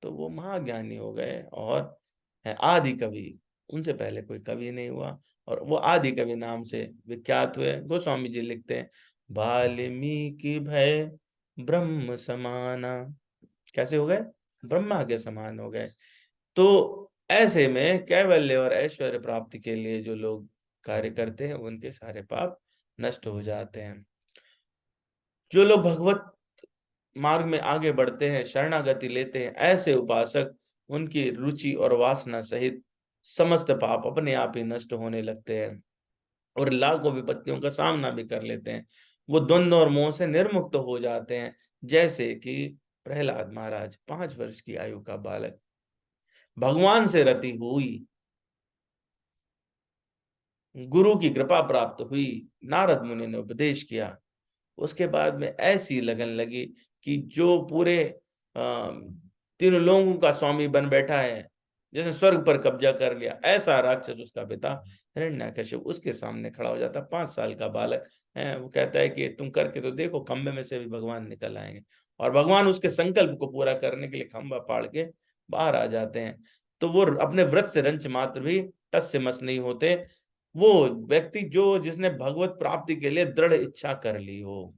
तो वो महाज्ञानी हो गए, और है आदि कवि। उनसे पहले कोई कवि नहीं हुआ, और वो आदि कवि नाम से विख्यात हुए। गोस्वामी जी लिखते हैं, वाल्मीकि भय ब्रह्म समाना। कैसे हो गए? ब्रह्मा के समान हो गए। तो ऐसे में कैवल्य और ऐश्वर्य प्राप्ति के लिए जो लोग कार्य करते हैं उनके सारे पाप नष्ट हो जाते हैं। जो लोग भगवत मार्ग में आगे बढ़ते हैं, शरणागति लेते हैं, ऐसे उपासक, उनकी रुचि और वासना सहित समस्त पाप अपने आप ही नष्ट होने लगते हैं, और लाखों विपत्तियों का सामना भी कर लेते हैं। वो द्वंद्व और मोह से निर्मुक्त हो जाते हैं। जैसे कि प्रहलाद महाराज, 5 वर्ष की आयु का बालक, भगवान से रति हुई, गुरु की कृपा प्राप्त हुई, नारद मुनि ने उपदेश किया, उसके बाद में ऐसी लगन लगी कि जो पूरे तीनों लोगों का स्वामी बन बैठा है, जैसे स्वर्ग पर कब्जा कर लिया, ऐसा राक्षस उसका पिता हिरण्यकश्यप उसके सामने खड़ा हो जाता। 5 साल का बालक है, वो कहता है कि तुम करके तो देखो, खंबे में से भी भगवान निकल आएंगे। और भगवान उसके संकल्प को पूरा करने के लिए खंबा फाड़ के बाहर आ जाते हैं। तो वो अपने व्रत से रंच मात्र भी टस से मस नहीं होते। वो व्यक्ति जो जिसने भगवत प्राप्ति के लिए दृढ़ इच्छा कर ली हो।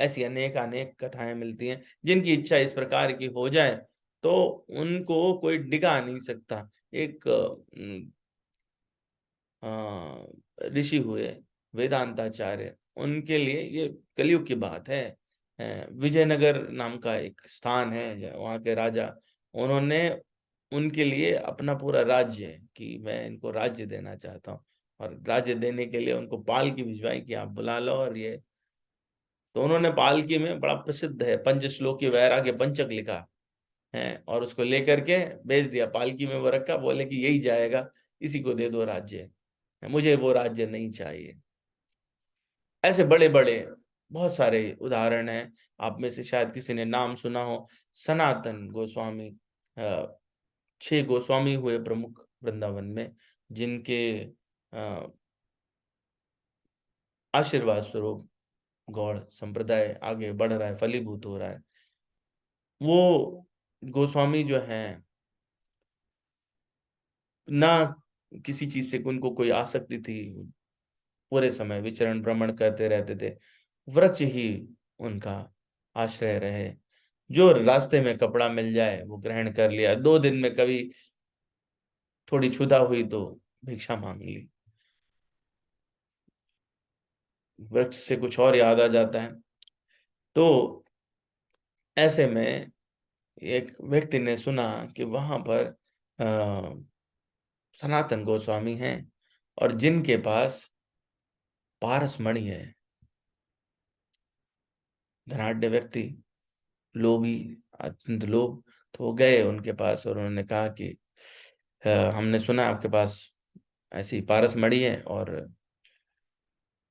ऐसी अनेक अनेक कथाएं मिलती हैं, जिनकी इच्छा इस प्रकार की हो जाए तो उनको कोई डिगा नहीं सकता। एक ऋषि हुए वेदांताचार्य, उनके लिए ये कलयुग की बात है। विजयनगर नाम का एक स्थान है, वहाँ के राजा, उन्होंने उनके लिए अपना पूरा राज्य, कि मैं इनको राज्य देना चाहता हूँ, और राज्य देने के लिए उनको पालकी भिजवाई कि आप बुला लो। और ये तो उन्होंने पालकी में, बड़ा प्रसिद्ध है पंचश्लोकी वैराग्य पंचक लिखा, हैं, और उसको लेकर के भेज दिया, पालकी में वो रखा, बोले कि यही जाएगा, इसी को दे दो राज्य, मुझे वो राज्य नहीं चाहिए। ऐसे बड़े बड़े बहुत सारे उदाहरण हैं। आप में से शायद किसी ने नाम सुना हो, सनातन गोस्वामी। 6 गोस्वामी हुए प्रमुख वृंदावन में, जिनके आशीर्वाद स्वरूप गौड़ संप्रदाय आगे बढ़ रहा है, फलीभूत हो रहा है। वो गोस्वामी जो हैं, ना किसी चीज से उनको कोई आसक्ति थी, पूरे समय विचरण भ्रमण करते रहते थे, वृक्ष ही उनका आश्रय रहे। जो रास्ते में कपड़ा मिल जाए वो ग्रहण कर लिया, 2 दिन में कभी थोड़ी क्षुधा हुई तो भिक्षा मांग ली। वृक्ष से कुछ और याद आ जाता है। तो ऐसे में एक व्यक्ति ने सुना कि वहां पर सनातन गोस्वामी हैं, और जिनके पास पारस मणि है। धनाढ्य व्यक्ति, लोभी, अत्यंत लोभ। तो वो गए उनके पास और उन्होंने कहा कि हमने सुना आपके पास ऐसी पारस मणि है, और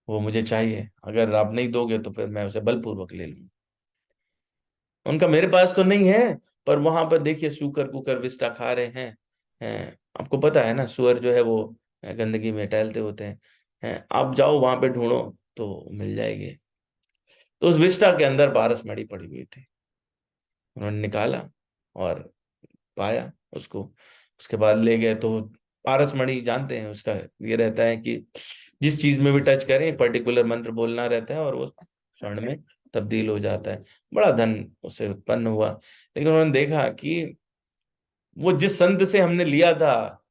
वो मुझे चाहिए, अगर आप नहीं दोगे तो फिर मैं उसे बलपूर्वक ले लूँ। उनका मेरे पास तो नहीं है, पर वहां पर देखिए सूकर कुकर विष्टा खा रहे हैं। आपको पता है ना, सुअर जो है वो गंदगी में टहलते होते हैं। आप जाओ वहां पे ढूंढो तो मिल जाएगी। तो उस विष्टा के अंदर पारस मणि पड़ी हुई थी। उन्होंने निकाला और पाया उसको। उसके बाद ले गए तो पारस मणि जानते हैं उसका ये रहता है कि जिस चीज में भी टच करें पर्टिकुलर मंत्र बोलना रहता है, और वो क्षण में तब्दील हो जाता है। बड़ा धन उससे उत्पन्न हुआ। लेकिन उन्होंने देखा कि वो जिस संत से हमने लिया था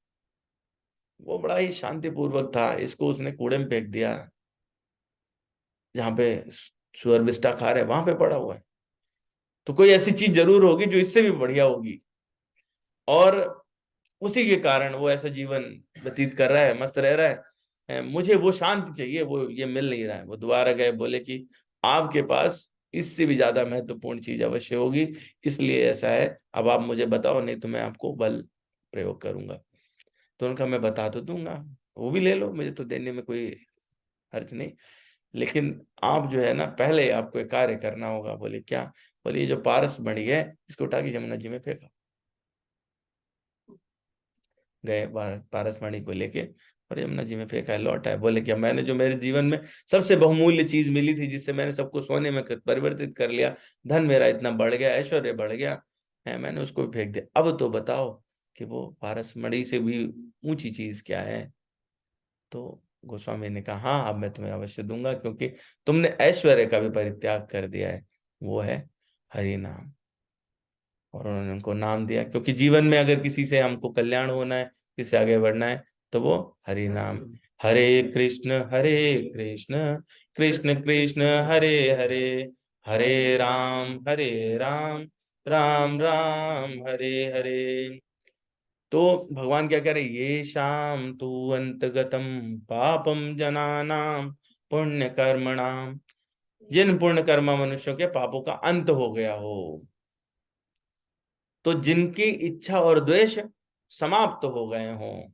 वो बड़ा ही शांतिपूर्वक था, इसको उसने कूड़े में फेंक दिया, जहाँ पे सुअर बिस्टा खा रहे वहां पे पड़ा हुआ है। तो कोई ऐसी चीज जरूर होगी जो इससे भी बढ़िया होगी, और उसी के कारण वो ऐसा जीवन व्यतीत कर रहा है, मस्त रह रहा है। मुझे वो शांति चाहिए, वो ये मिल नहीं रहा है। वो दोबारा गए, बोले कि आपके पास इससे भी ज्यादा महत्वपूर्ण चीज अवश्य होगी, इसलिए ऐसा है, अब आप मुझे बताओ, नहीं तो मैं आपको बल प्रयोग करूंगा। तो उनका मैं बता तो दूंगा, वो भी ले लो, मुझे तो देने में कोई हर्ज नहीं, लेकिन आप जो है ना, पहले आपको एक कार्य करना होगा। बोले क्या? बोले ये जो पारस मणि है, इसको उठा के यमुना जी में फेंका। गए पारस मणि को लेके और यमुना जी में फेंका है, लौटा है। बोले क्या? मैंने जो मेरे जीवन में सबसे बहुमूल्य चीज मिली थी, जिससे मैंने सबको सोने में परिवर्तित कर लिया, धन मेरा इतना बढ़ गया, ऐश्वर्य बढ़ गया है, मैंने उसको भी फेंक दिया। अब तो बताओ कि वो पारस मणि से भी ऊंची चीज क्या है? तो गोस्वामी ने कहा, हाँ, अब मैं तुम्हें अवश्य दूंगा, क्योंकि तुमने ऐश्वर्य का भी परित्याग कर दिया है, वो है हरि नाम। और उन्होंने उनको नाम दिया, क्योंकि जीवन में अगर किसी से हमको कल्याण होना है, किसी से आगे बढ़ना है, तो वो हरि नाम। हरे कृष्ण, हरे कृष्ण, कृष्ण कृष्ण, हरे हरे, हरे राम, राम राम, हरे हरे। तो भगवान क्या कह रहे? ये शाम तू अंतगतम पापम जनानाम पुण्य कर्मणाम। जिन पुण्य कर्म मनुष्यों के पापों का अंत हो गया हो, तो जिनकी इच्छा और द्वेष समाप्त हो गए हों,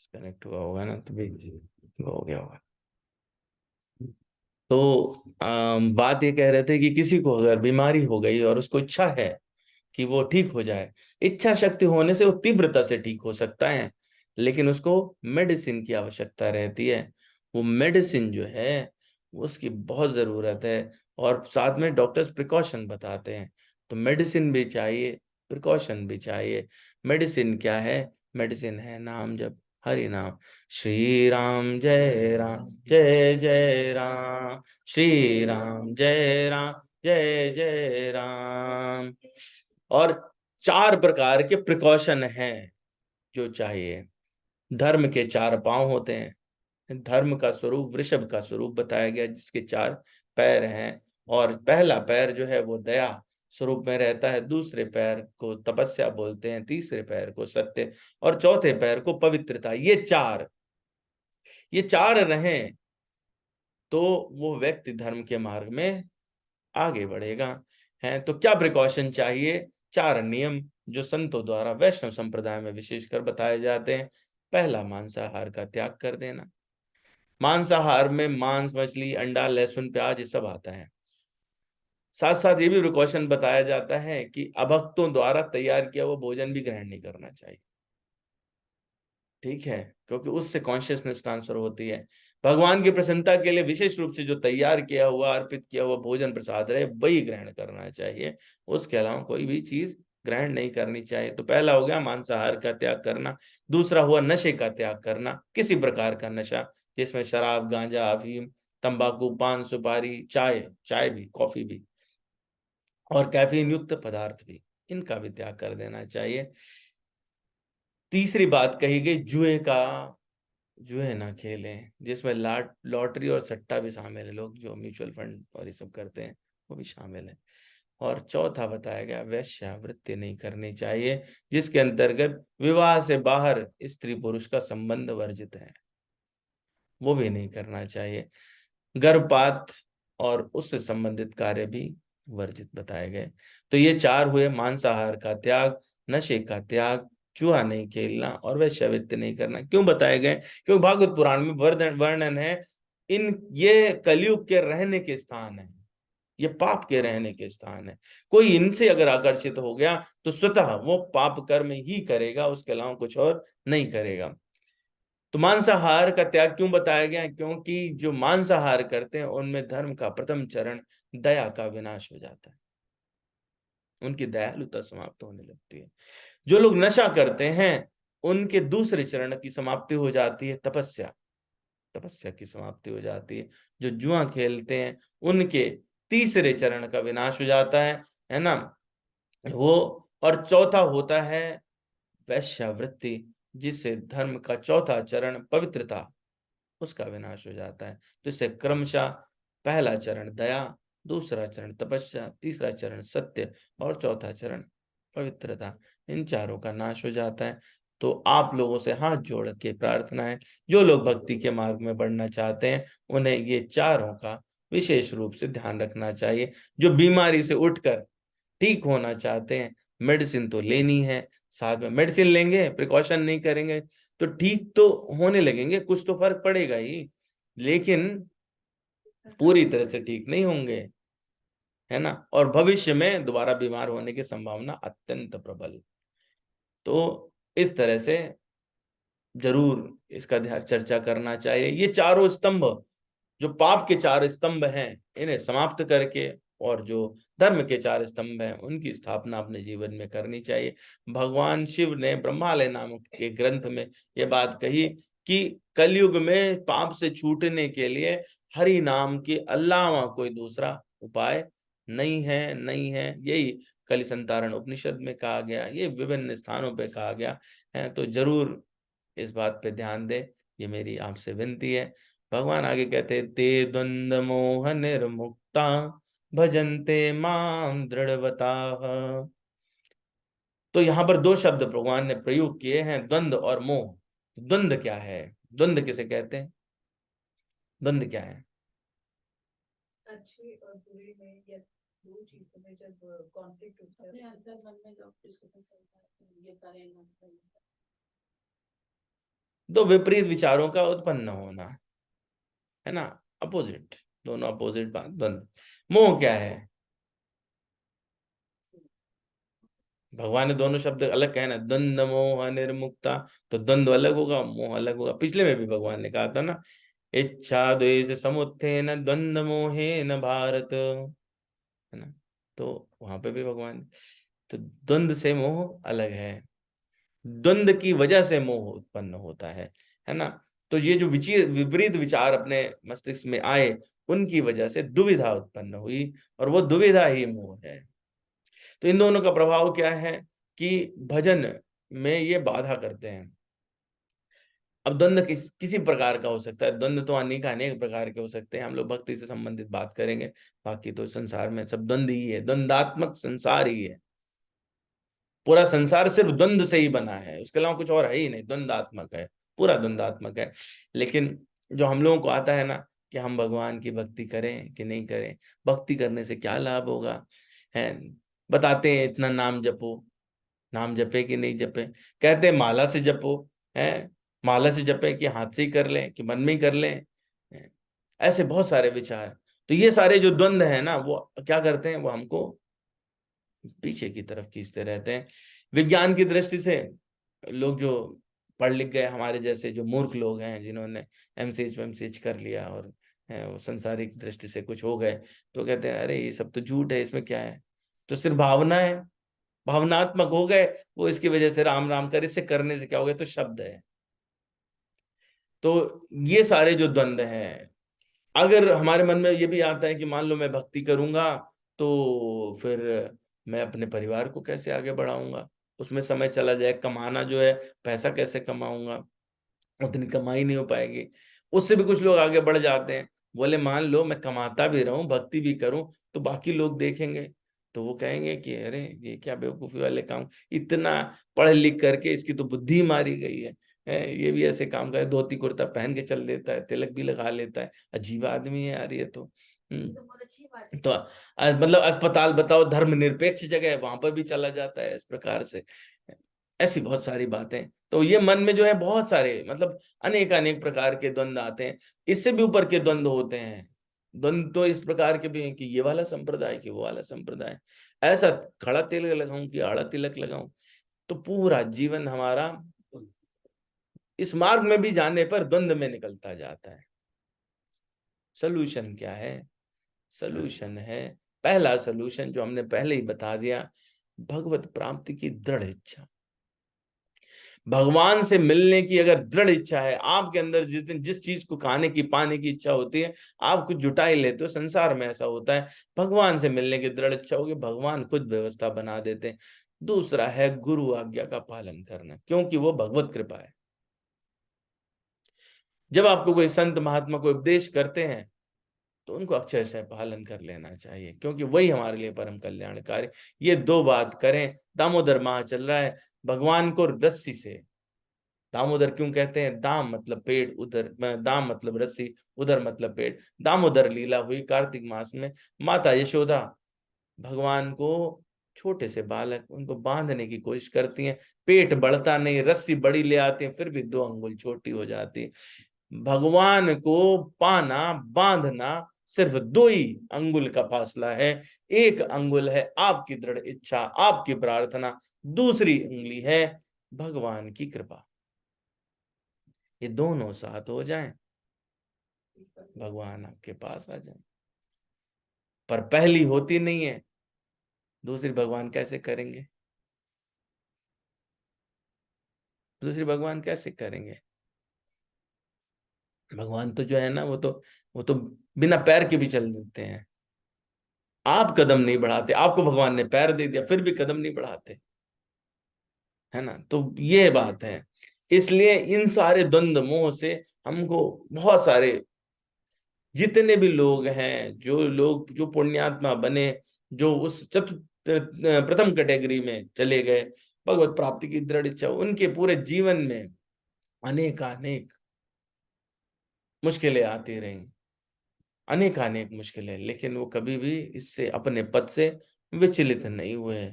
कनेक्ट हुआ होगा ना, तभी वो हो गया होगा। तो बात ये कह रहे थे कि किसी को अगर बीमारी हो गई और उसको इच्छा है कि वो ठीक हो जाए, इच्छा शक्ति होने से वो तीव्रता से ठीक हो सकता है, लेकिन उसको मेडिसिन की आवश्यकता रहती है। वो मेडिसिन जो है उसकी बहुत जरूरत है, और साथ में डॉक्टर्स प्रिकॉशन बताते हैं। तो मेडिसिन भी चाहिए, प्रिकॉशन भी चाहिए। मेडिसिन क्या है? मेडिसिन है नाम जप, हरि नाम। श्री राम जय जय राम, श्री राम जय जय राम। और 4 प्रकार के प्रिकॉशन हैं जो चाहिए। धर्म के 4 पांव होते हैं। धर्म का स्वरूप वृषभ का स्वरूप बताया गया, जिसके 4 पैर हैं। और पहला पैर जो है वो दया स्वरूप में रहता है, दूसरे पैर को तपस्या बोलते हैं, तीसरे पैर को सत्य, और चौथे पैर को पवित्रता। ये चार रहें तो वो व्यक्ति धर्म के मार्ग में आगे बढ़ेगा। है तो क्या प्रिकॉशन चाहिए? 4 नियम जो संतों द्वारा वैष्णव संप्रदाय में विशेषकर बताए जाते हैं। पहला, मांसाहार का त्याग कर देना। मांसाहार में मांस, मछली, अंडा, लहसुन, प्याज ये सब आता है। साथ साथ ये भी प्रिकॉशन बताया जाता है कि अभक्तों द्वारा तैयार किया हुआ भोजन भी ग्रहण नहीं करना चाहिए। ठीक है, क्योंकि उससे कॉन्शियसनेस ट्रांसफर होती है। भगवान की प्रसन्नता के लिए विशेष रूप से जो तैयार किया हुआ, अर्पित किया हुआ भोजन प्रसाद रहे, वही ग्रहण करना चाहिए। उसके अलावा कोई भी चीज ग्रहण नहीं करनी चाहिए। तो पहला हो गया मांसाहार का त्याग करना। दूसरा हुआ नशे का त्याग करना, किसी प्रकार का नशा, जिसमें शराब, गांजा, अफीम, तंबाकू, पान, सुपारी, चाय, चाय भी, कॉफी भी, और कैफीन युक्त पदार्थ भी, इनका भी त्याग कर देना चाहिए। तीसरी बात कही गई जुए ना खेलें, जिसमें लॉटरी और सट्टा भी शामिल है। लोग जो म्यूचुअल फंड और ये सब करते हैं वो भी शामिल है। और चौथा बताया गया वेश्यावृत्ति नहीं करनी चाहिए, जिसके अंतर्गत विवाह से बाहर स्त्री पुरुष का संबंध वर्जित है, वो भी नहीं करना चाहिए। गर्भपात और उससे संबंधित कार्य भी वर्जित बताए गए। तो ये 4 हुए, मांसाहार का त्याग, नशे का त्याग, जुआ नहीं खेलना, और वैश्यावृत्ति नहीं करना। क्यों बताए गए? क्योंकि भागवत पुराण में वर्णन है, ये कलयुग के रहने के स्थान है, ये पाप के रहने के स्थान है। कोई इनसे अगर आकर्षित हो गया तो स्वतः वो पाप कर्म ही करेगा, उसके अलावा कुछ और नहीं करेगा। तो मांसाहार का त्याग क्यों बताया गया? क्योंकि जो मांसाहार करते हैं उनमें धर्म का प्रथम चरण दया का विनाश हो जाता है, उनकी दयालुता समाप्त होने लगती है। जो लोग नशा करते हैं उनके दूसरे चरण की समाप्ति हो जाती है, तपस्या, तपस्या की समाप्ति हो जाती है। जो जुआ खेलते हैं उनके तीसरे चरण का विनाश हो जाता है ना वो। और चौथा होता है वैश्यावृत्ति, जिससे धर्म का चौथा चरण पवित्रता, उसका विनाश हो जाता है। तो इससे क्रमशः पहला चरण दया, दूसरा चरण तपस्या, तीसरा चरण सत्य, और चौथा चरण पवित्रता, इन चारों का नाश हो जाता है। तो आप लोगों से हाथ जोड़ के प्रार्थना है, जो लोग भक्ति के मार्ग में बढ़ना चाहते हैं उन्हें ये चारों का विशेष रूप से ध्यान रखना चाहिए। जो बीमारी से उठकर ठीक होना चाहते हैं, मेडिसिन तो लेनी है, साथ में मेडिसिन लेंगे, प्रिकॉशन नहीं करेंगे तो ठीक तो होने लगेंगे, कुछ तो फर्क पड़ेगा ही, लेकिन पूरी तरह से ठीक नहीं होंगे, है ना। और भविष्य में दोबारा बीमार होने की संभावना अत्यंत प्रबल। तो इस तरह से जरूर इसका ध्यान चर्चा करना चाहिए। ये चारों स्तंभ, जो पाप के 4 स्तंभ हैं, इन्हें समाप्त करके और जो धर्म के 4 स्तंभ हैं उनकी स्थापना अपने जीवन में करनी चाहिए। भगवान शिव ने ब्रह्मालय नामक के ग्रंथ में यह बात कही कि कलयुग में पाप से छूटने के लिए हरि नाम के अलावा कोई दूसरा उपाय नहीं है। यही कलि संतारण उपनिषद में कहा गया, ये विभिन्न स्थानों पे कहा गया है। तो जरूर इस बात पे ध्यान दे, ये मेरी आपसे विनती है। भगवान आगे कहते, ते द्वंद्व मोह निर्मुक्ता भजन्ते माम दृढ़वता। तो यहाँ पर 2 शब्द भगवान ने प्रयोग किए हैं, द्वंद्व और मोह। द्वंद्व क्या है? द्वंद्व किसे कहते हैं? द्वंद्व क्या है? अच्छे और बुरे में या दो चीजों में जब कॉन्फ्लिक्ट होता है, अपने अंदर मन में जब डिस्कशन चलता है, ये करें ना करें। दो विपरीत विचारों का उत्पन्न होना, है ना, अपोजिट, दोनों अपोजिट बात, द्वंद्व। मोह क्या है? भगवान ने दोनों शब्द अलग कहे ना, द्वंद्व मोह निर्मुक्ता, तो द्वंद्व अलग होगा, मोह अलग होगा। पिछले में भी भगवान ने कहा था ना, इच्छा द्वेष समुत्थेन द्वंद्व मोहेन भारत, है ना। तो वहां पे भी भगवान, तो द्वंद्व से मोह अलग है, द्वंद्व की वजह से मोह उत्पन्न होता है ना। तो ये जो विपरीत विचार अपने मस्तिष्क में आए, उनकी वजह से दुविधा उत्पन्न हुई, और वो दुविधा ही मोह है। तो इन दोनों का प्रभाव क्या है कि भजन में ये बाधा करते हैं। अब द्वंद्व किसी प्रकार का हो सकता है, द्वंद्व तो अनेक अनेक प्रकार के हो सकते हैं, हम लोग भक्ति से संबंधित बात करेंगे। बाकी तो संसार में सब द्वंद्व ही है, द्वंद्वात्मक संसार ही है। पूरा संसार सिर्फ द्वंद्व से ही बना है, उसके अलावा कुछ और है ही नहीं, द्वंद्वात्मक है, पूरा द्वंद्वात्मक है। लेकिन जो हम लोगों को आता है ना, कि हम भगवान की भक्ति करें कि नहीं करें, भक्ति करने से क्या लाभ होगा, है, बताते हैं इतना नाम जपो, नाम जपे कि नहीं जपे, कहते हैं माला से जपो, है, माला से जपे कि हाथ से ही कर लें कि मन में ही कर लें, ऐसे बहुत सारे विचार। तो ये सारे जो द्वंद्व है ना, वो क्या करते हैं, वो हमको पीछे की तरफ खींचते रहते हैं। विज्ञान की दृष्टि से लोग जो पढ़ लिख गए, हमारे जैसे जो मूर्ख लोग हैं, जिन्होंने एमसीएच वेमसीएच कर लिया और वो संसारिक दृष्टि से कुछ हो गए, तो कहते हैं अरे ये सब तो झूठ है, इसमें क्या है, तो सिर्फ भावना है, भावनात्मक हो गए वो, इसकी वजह से राम राम कर, इससे करने से क्या हो गया, तो शब्द है। तो ये सारे जो द्वंद्व हैं, अगर हमारे मन में ये भी आता है कि मान लो मैं भक्ति करूंगा, तो फिर मैं अपने परिवार को कैसे आगे बढ़ाऊंगा, उसमें समय चला जाए, कमाना जो है, पैसा कैसे कमाऊंगा, उतनी कमाई नहीं हो पाएगी। उससे भी कुछ लोग आगे बढ़ जाते हैं, बोले मान लो मैं कमाता भी रहूं, भक्ति भी करूं, तो बाकी लोग देखेंगे, तो वो कहेंगे कि अरे ये क्या बेवकूफी वाले काम, इतना पढ़ लिख करके इसकी तो बुद्धि मारी गई है, ये भी ऐसे काम करे, धोती कुर्ता पहन के चल देता है, तिलक भी लगा लेता है, अजीब आदमी है यार ये तो। बहुत अच्छी बात है। तो मतलब अस्पताल बताओ, धर्मनिरपेक्ष जगह है, वहां पर भी चला जाता है इस प्रकार से। ऐसी बहुत सारी बातें, तो ये मन में जो है बहुत सारे, मतलब अनेक अनेक प्रकार के द्वंद्व आते हैं। इससे भी ऊपर के द्वंद्व होते हैं, द्वंद्व तो इस प्रकार के भी हैं कि ये वाला संप्रदाय कि वो वाला संप्रदाय, ऐसा खड़ा तिलक लगाऊं कि आड़ा तिलक लगाऊं, तो पूरा जीवन हमारा इस मार्ग में भी जाने पर द्वंद्व में निकलता जाता है। सोल्यूशन क्या है? सोल्यूशन है, पहला सोल्यूशन जो हमने पहले ही बता दिया, भगवत प्राप्ति की दृढ़ इच्छा। भगवान से मिलने की अगर दृढ़ इच्छा है आपके अंदर, जिस दिन जिस चीज को खाने की पाने की इच्छा होती है, आप कुछ जुटा ही लेते हो, संसार में ऐसा होता है। भगवान से मिलने की दृढ़ इच्छा होगी, भगवान खुद व्यवस्था बना देते हैं। दूसरा है गुरु आज्ञा का पालन करना, क्योंकि वो भगवत कृपा है। जब आपको कोई संत महात्मा को उपदेश करते हैं, तो उनको अक्षरशः पालन कर लेना चाहिए, क्योंकि वही हमारे लिए परम कल्याणकारी। ये दो बात करें। दामोदर माह चल रहा है, भगवान को रस्सी से, दामोदर क्यों कहते हैं, दाम मतलब पेड़, उधर दाम मतलब रस्सी, उधर मतलब पेड़, दामोदर लीला हुई कार्तिक मास में। माता यशोदा भगवान को, छोटे से बालक, उनको बांधने की कोशिश करती हैं, पेट बढ़ता नहीं, रस्सी बड़ी ले आती है, फिर भी 2 अंगुल छोटी हो जाती है। भगवान को पाना, बांधना, सिर्फ 2 ही अंगुल का फासला है। एक अंगुल है आपकी दृढ़ इच्छा, आपकी प्रार्थना, दूसरी उंगली है भगवान की कृपा। ये दोनों साथ हो जाएं, भगवान आपके पास आ जाए। पर पहली होती नहीं है, दूसरी भगवान कैसे करेंगे, दूसरी भगवान कैसे करेंगे? भगवान तो जो है ना, वो तो बिना पैर के भी चल देते हैं। आप कदम नहीं बढ़ाते, आपको भगवान ने पैर दे दिया, फिर भी कदम नहीं बढ़ाते, है ना। तो ये बात है। इसलिए इन सारे द्वंद्व मोह से हमको, बहुत सारे जितने भी लोग हैं, जो लोग जो पुण्यात्मा बने, जो उस प्रथम कैटेगरी में चले गए, भगवत प्राप्ति की दृढ़ इच्छा, उनके पूरे जीवन में अनेक अनेक मुश्किलें आती रही, अनेक अनेक मुश्किलें, लेकिन वो कभी भी इससे, अपने पद से विचलित नहीं हुए।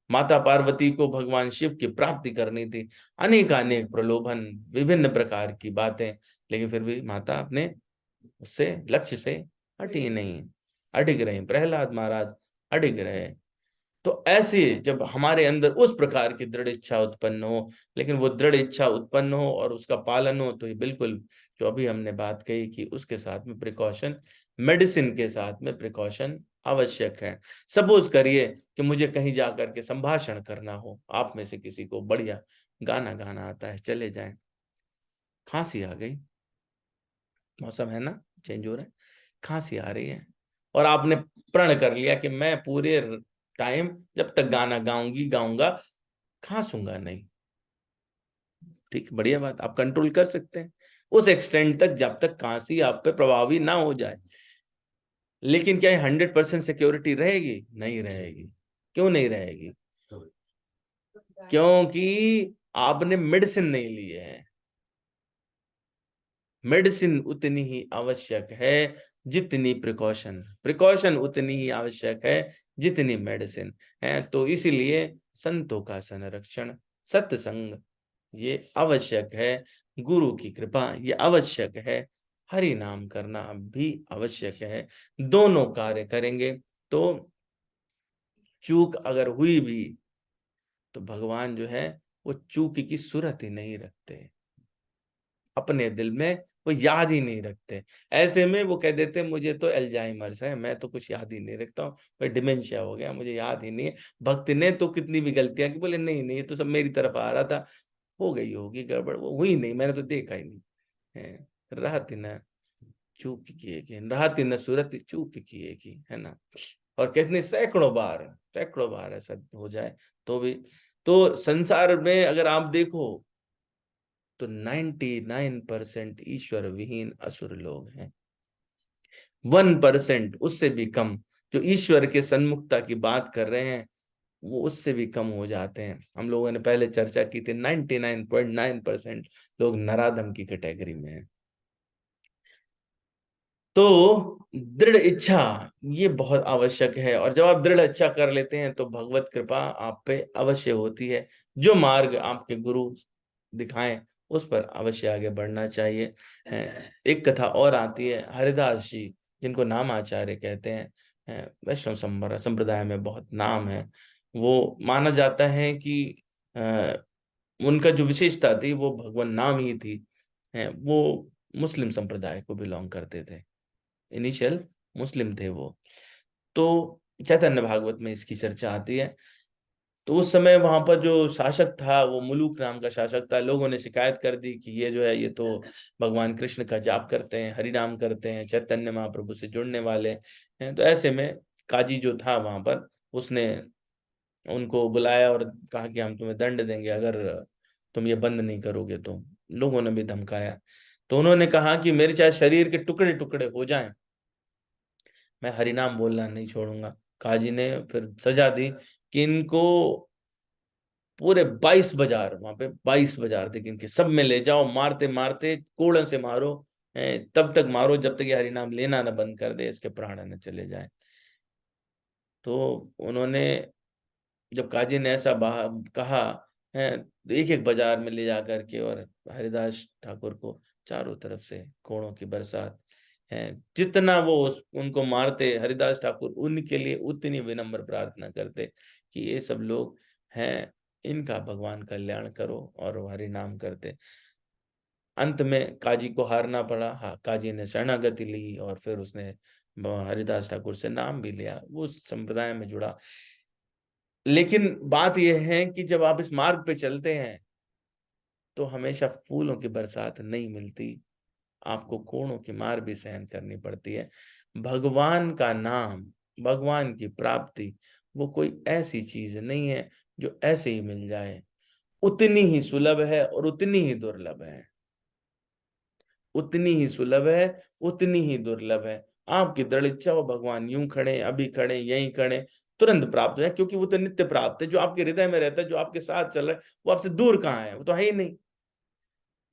माता पार्वती को भगवान शिव की प्राप्ति करनी थी, अनेक अनेक प्रलोभन, विभिन्न प्रकार की बातें, लेकिन फिर भी माता अपने उससे लक्ष्य से हटी नहीं, अडिग रहे। प्रहलाद महाराज अडिग रहे। तो ऐसे जब हमारे अंदर उस प्रकार की दृढ़ इच्छा उत्पन्न हो, लेकिन वो दृढ़ इच्छा उत्पन्न हो और उसका पालन हो, तो ये बिल्कुल जो अभी हमने बात कही कि उसके साथ में प्रिकॉशन, मेडिसिन के साथ में प्रिकॉशन आवश्यक है। सपोज करिए कि मुझे कहीं जाकर के संभाषण करना हो, आप में से किसी को बढ़िया गाना गाना आता है, चले जाएं, खांसी आ गई, मौसम है ना चेंज हो रहा है, खांसी आ रही है, और आपने प्रण कर लिया कि मैं पूरे टाइम जब तक गाना गाऊंगी गाऊंगा खांसूंगा नहीं। ठीक, बढ़िया बात, आप कंट्रोल कर सकते हैं उस एक्सटेंड तक जब तक खांसी आप पे प्रभावी ना हो जाए। लेकिन क्या 100% सिक्योरिटी रहेगी? नहीं रहेगी। क्यों नहीं रहेगी? क्योंकि आपने मेडिसिन नहीं ली है। मेडिसिन उतनी ही आवश्यक है जितनी प्रिकॉशन, प्रिकॉशन उतनी ही आवश्यक है जितनी मेडिसिन है। तो इसीलिए संतों का संरक्षण, सत्संग ये आवश्यक है, गुरु की कृपा ये आवश्यक है, हरि नाम करना भी आवश्यक है। दोनों कार्य करेंगे तो चूक अगर हुई भी तो भगवान जो है वो चूक की सूरत ही नहीं रखते, अपने दिल में वो याद ही नहीं रखते। ऐसे में वो कह देते मुझे तो एल्जाइमर्स है, मैं तो कुछ याद ही नहीं रखता हूँ, मैं डिमेंशिया हो गया, मुझे याद ही नहीं है। भक्त ने तो कितनी भी गलतियां की, बोले नहीं नहीं ये तो सब मेरी तरफ आ रहा था, हो गई होगी गड़बड़, वो हुई नहीं, मैंने तो देखा ही नहीं है। राहत न चूक किएगी, राहत न सूरत चूक किएगी, है ना। और कितने सैकड़ों बार ऐसा हो जाए तो भी। तो संसार में अगर आप देखो तो 99% ईश्वर विहीन असुर लोग हैं। 1% उससे भी कम जो ईश्वर के सन्मुखता की बात कर रहे हैं, वो उससे भी कम हो जाते हैं। हम लोगों ने पहले चर्चा की थी 99.9% लोग नराधम की कैटेगरी में हैं। तो दृढ़ इच्छा ये बहुत आवश्यक है, और जब आप दृढ़ इच्छा कर लेते हैं तो भगवत कृपा आप पे अवश्य होती है। जो मार्ग आपके गुरु दिखाएं उस पर अवश्य आगे बढ़ना चाहिए। एक कथा और आती है, हरिदास जी जिनको नाम आचार्य कहते हैं, वैष्णव संप्रदाय में बहुत नाम है। वो माना जाता है कि उनका जो विशेषता थी वो भगवान नाम ही थी। वो मुस्लिम संप्रदाय को बिलोंग करते थे, इनिशियल मुस्लिम थे वो। तो चैतन्य भागवत में इसकी चर्चा आती है। तो उस समय वहां पर जो शासक था वो मुलुक नाम का शासक था। लोगों ने शिकायत कर दी कि ये जो है ये तो भगवान कृष्ण का जाप करते हैं, हरि नाम करते हैं, चैतन्य महाप्रभु से जुड़ने वाले हैं। तो ऐसे में काजी जो था वहां पर, उसने उनको बुलाया और कहा कि हम तुम्हें दंड देंगे अगर तुम ये बंद नहीं करोगे तो। लोगों ने भी धमकाया। तो उन्होंने कहा कि मेरे चाहे शरीर के टुकड़े टुकड़े हो जाएं, मैं हरिनाम बोलना नहीं छोड़ूंगा। काजी ने फिर सजा दी कि इनको पूरे 22 बाजार, वहां पे 22 बाजार थे इनके, सब में ले जाओ, मारते मारते कोड़न से मारो, तब तक मारो जब तक ये हरिनाम लेना न बंद कर दे, इसके प्राण न चले जाए। तो उन्होंने, जब काजी ने ऐसा कहा है, तो एक एक बाजार में ले जा करके और हरिदास ठाकुर को चारों तरफ से कोड़ों की बरसात है। जितना वो उनको मारते, हरिदास ठाकुर उनके लिए उतनी विनम्र प्रार्थना करते कि ये सब लोग हैं, इनका भगवान कल्याण करो, और वो हरि नाम करते। अंत में काजी को हारना पड़ा। हाँ, काजी ने शरणागति ली और फिर उसने हरिदास ठाकुर से नाम भी लिया, वो उस संप्रदाय में जुड़ा। लेकिन बात यह है कि जब आप इस मार्ग पे चलते हैं तो हमेशा फूलों की बरसात नहीं मिलती, आपको कोड़ों की मार भी सहन करनी पड़ती है। भगवान का नाम, भगवान की प्राप्ति वो कोई ऐसी चीज नहीं है जो ऐसे ही मिल जाए, उतनी ही सुलभ है और उतनी ही दुर्लभ है। उतनी ही सुलभ है, उतनी ही दुर्लभ है। आपकी दृढ़ इच्छा हो, भगवान यूं खड़े, अभी खड़े, यहीं खड़े, तुरंत प्राप्त है, क्योंकि वो तो नित्य प्राप्त है। जो आपके हृदय में रहता है, जो आपके साथ चल रहा है, वो आपसे दूर कहाँ है? वो तो है ही नहीं।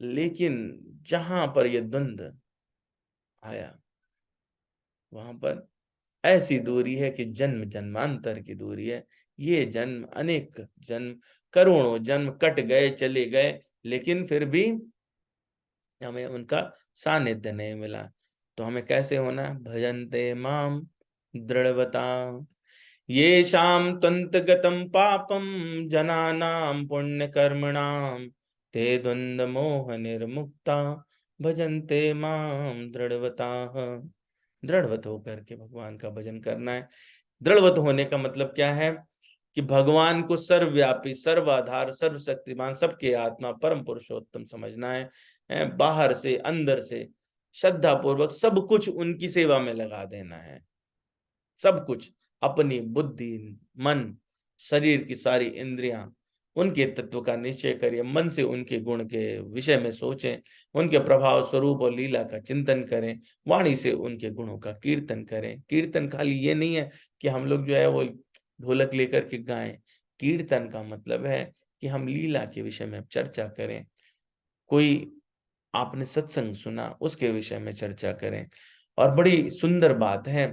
लेकिन जहां पर ये द्वंद आया, वहां पर ऐसी दूरी है कि जन्म जन्मांतर की दूरी है। ये जन्म, अनेक जन्म, करोड़ों जन्म कट गए, चले गए, लेकिन फिर भी हमें उनका सानिध्य नहीं मिला। तो हमें कैसे होना है? भजन्ते माम दृढ़वता ये शाम त्वन्तगतम पापम जनानाम पुण्य कर्मणाम ते द्वंद्व मोह निर्मुक्ता भजन्ते माम दृढ़वता। दृढ़वत होकर के भगवान का भजन करना है। दृढ़वत होने का मतलब क्या है? कि भगवान को सर्वव्यापी, सर्वाधार, सर्वशक्तिमान, सबके आत्मा, परम पुरुषोत्तम समझना है, बाहर से अंदर से श्रद्धा पूर्वक सब कुछ उनकी सेवा में लगा देना है। सब कुछ, अपनी बुद्धि, मन, शरीर की सारी इंद्रियां, उनके तत्व का निश्चय करिए, मन से उनके गुण के विषय में सोचें, उनके प्रभाव स्वरूप और लीला का चिंतन करें, वाणी से उनके गुणों का कीर्तन करें। कीर्तन खाली ये नहीं है कि हम लोग जो है वो ढोलक लेकर के गाएं। कीर्तन का मतलब है कि हम लीला के विषय में चर्चा करें, कोई आपने सत्संग सुना उसके विषय में चर्चा करें। और बड़ी सुंदर बात है